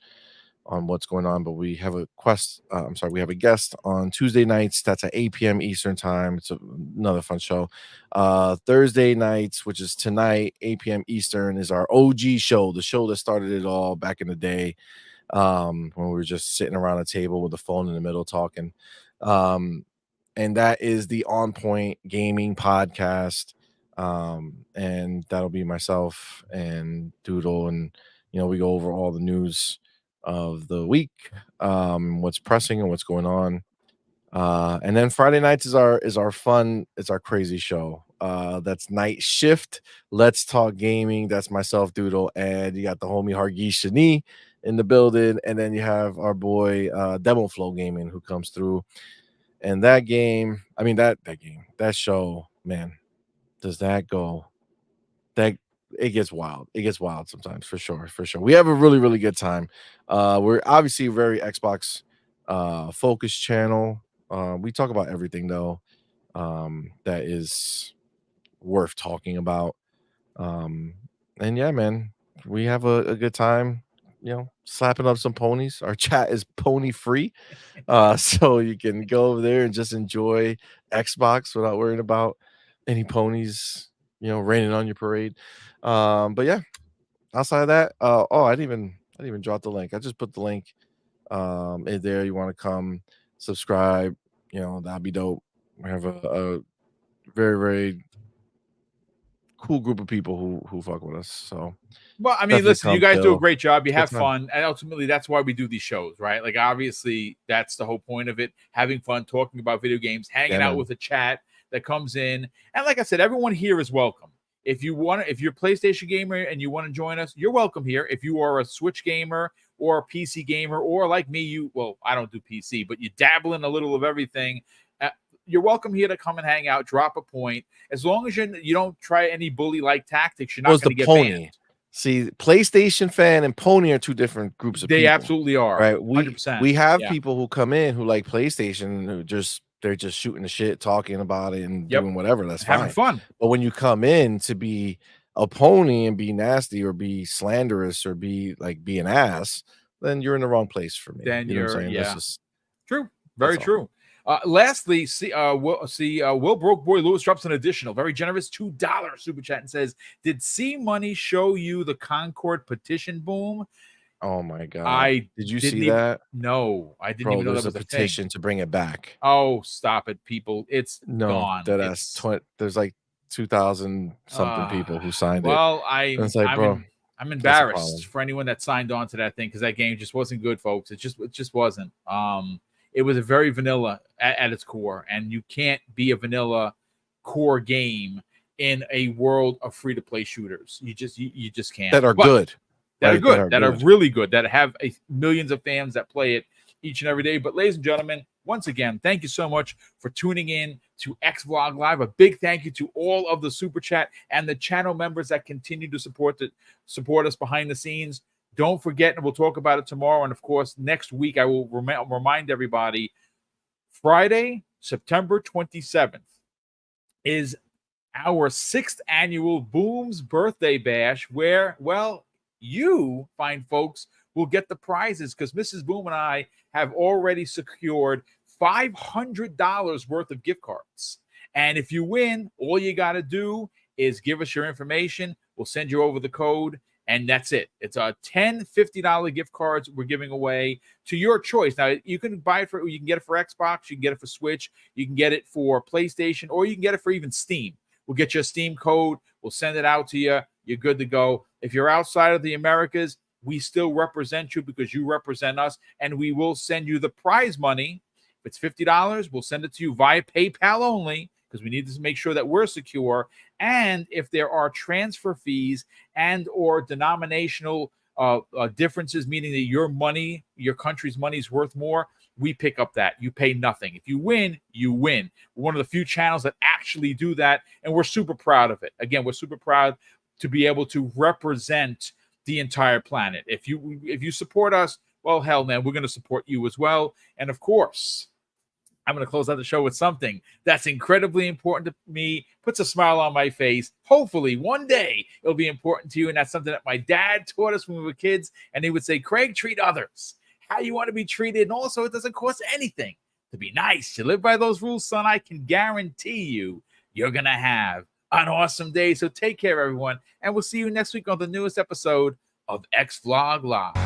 what's going on, but we have a quest. We have a guest on Tuesday nights. That's at 8 p.m. Eastern time. It's another fun show. Thursday nights, which is tonight, 8 p.m. Eastern, is our OG show, the show that started it all back in the day, when we were just sitting around a table with a phone in the middle talking. And that is the On Point Gaming Podcast. And that'll be myself and Doodle, and we go over all the news of the week, what's pressing and what's going on. And then Friday nights is our fun, it's our crazy show. That's Night Shift. Let's Talk Gaming. That's myself, Doodle, and you got the homie Hargeesh Shani in the building, and then you have our boy Demo Flow Gaming, who comes through. And that show, man, does that go? That it gets wild. It gets wild sometimes, for sure. We have a really, really good time. We're obviously a very Xbox focused channel. We talk about everything though, that is worth talking about. And yeah, man, we have a good time, slapping up some ponies. Our chat is pony free. So you can go over there and just enjoy Xbox without worrying about any ponies, raining on your parade. But yeah, outside of that, I didn't even drop the link. I just put the link in there. You want to come subscribe, that'd be dope. We have a very, very cool group of people who fuck with us. So Well, I mean, definitely listen, you come guys do a chill. great job. You Good have time. fun. And ultimately, that's why we do these shows, right? Like, obviously, that's the whole point of it, having fun, talking about video games, hanging Yeah, out man. with a chat that comes in. And like I said, everyone here is welcome. If you're a PlayStation gamer and you want to join us, you're welcome here. If you are a Switch gamer or a PC gamer, or like me, I don't do PC, but you dabble in a little of everything, you're welcome here to come and hang out, drop a point. As long as you don't try any bully-like tactics, you're not going to get banned. See, PlayStation fan and pony are two different groups of They people. absolutely are. Right? 100%. We have people who come in who like PlayStation, who they're just shooting the shit, talking about it, and doing whatever. That's having fine. fun. But when you come in to be a pony and be nasty or be slanderous or be an ass, then you're in the wrong place for me. Then You know what I'm saying? yeah. That's just True. Very all. true. Lastly, Will Broke Boy Lewis drops an additional very generous $2 super chat and says, "Did C Money show you the Concord petition boom?" Oh my god! Did you see that? No, I didn't Bro, even know that there's a was a petition thing. to bring it back. Oh, stop it, people! It's No, gone. there's like 2,000 something people who signed it. Well, And it's like, bro, I'm that's a problem. embarrassed for anyone that signed on to that thing, because that game just wasn't good, folks. It just wasn't. It was a very vanilla at its core, and you can't be a vanilla core game in a world of free to play shooters. You just can't. That are good. That are good. That are really good. That have millions of fans that play it each and every day. But ladies and gentlemen, once again, thank you so much for tuning in to X Vlog Live. A big thank you to all of the super chat and the channel members that continue to support us behind the scenes. Don't forget, and we'll talk about it tomorrow. And of course, next week, I will remind everybody, Friday, September 27th is our 6th annual Boom's Birthday Bash, where, well, you fine folks will get the prizes, because Mrs. Boom and I have already secured $500 worth of gift cards. And if you win, all you got to do is give us your information. We'll send you over the code, and that's it. It's a $10, $50 gift cards we're giving away to your choice. Now, you can buy it you can get it for Xbox, you can get it for Switch, you can get it for PlayStation, or you can get it for even Steam. We'll get you a Steam code. We'll send it out to you. You're good to go. If you're outside of the Americas, we still represent you because you represent us, and we will send you the prize money. If it's $50, we'll send it to you via PayPal only, because we need to make sure that we're secure. And if there are transfer fees and or denominational differences, meaning that your country's money is worth more, we pick up that. You pay nothing. If you win, you win. We're one of the few channels that actually do that, and we're super proud of it. Again, we're super proud to be able to represent the entire planet. If you support us, well, hell, man, we're going to support you as well. And of course, I'm going to close out the show with something that's incredibly important to me, puts a smile on my face. Hopefully, one day it'll be important to you. And that's something that my dad taught us when we were kids. And he would say, Craig, treat others how you want to be treated. And also, it doesn't cost anything to be nice. You live by those rules, son. I can guarantee you're going to have an awesome day. So take care, everyone. And we'll see you next week on the newest episode of X Vlog Live.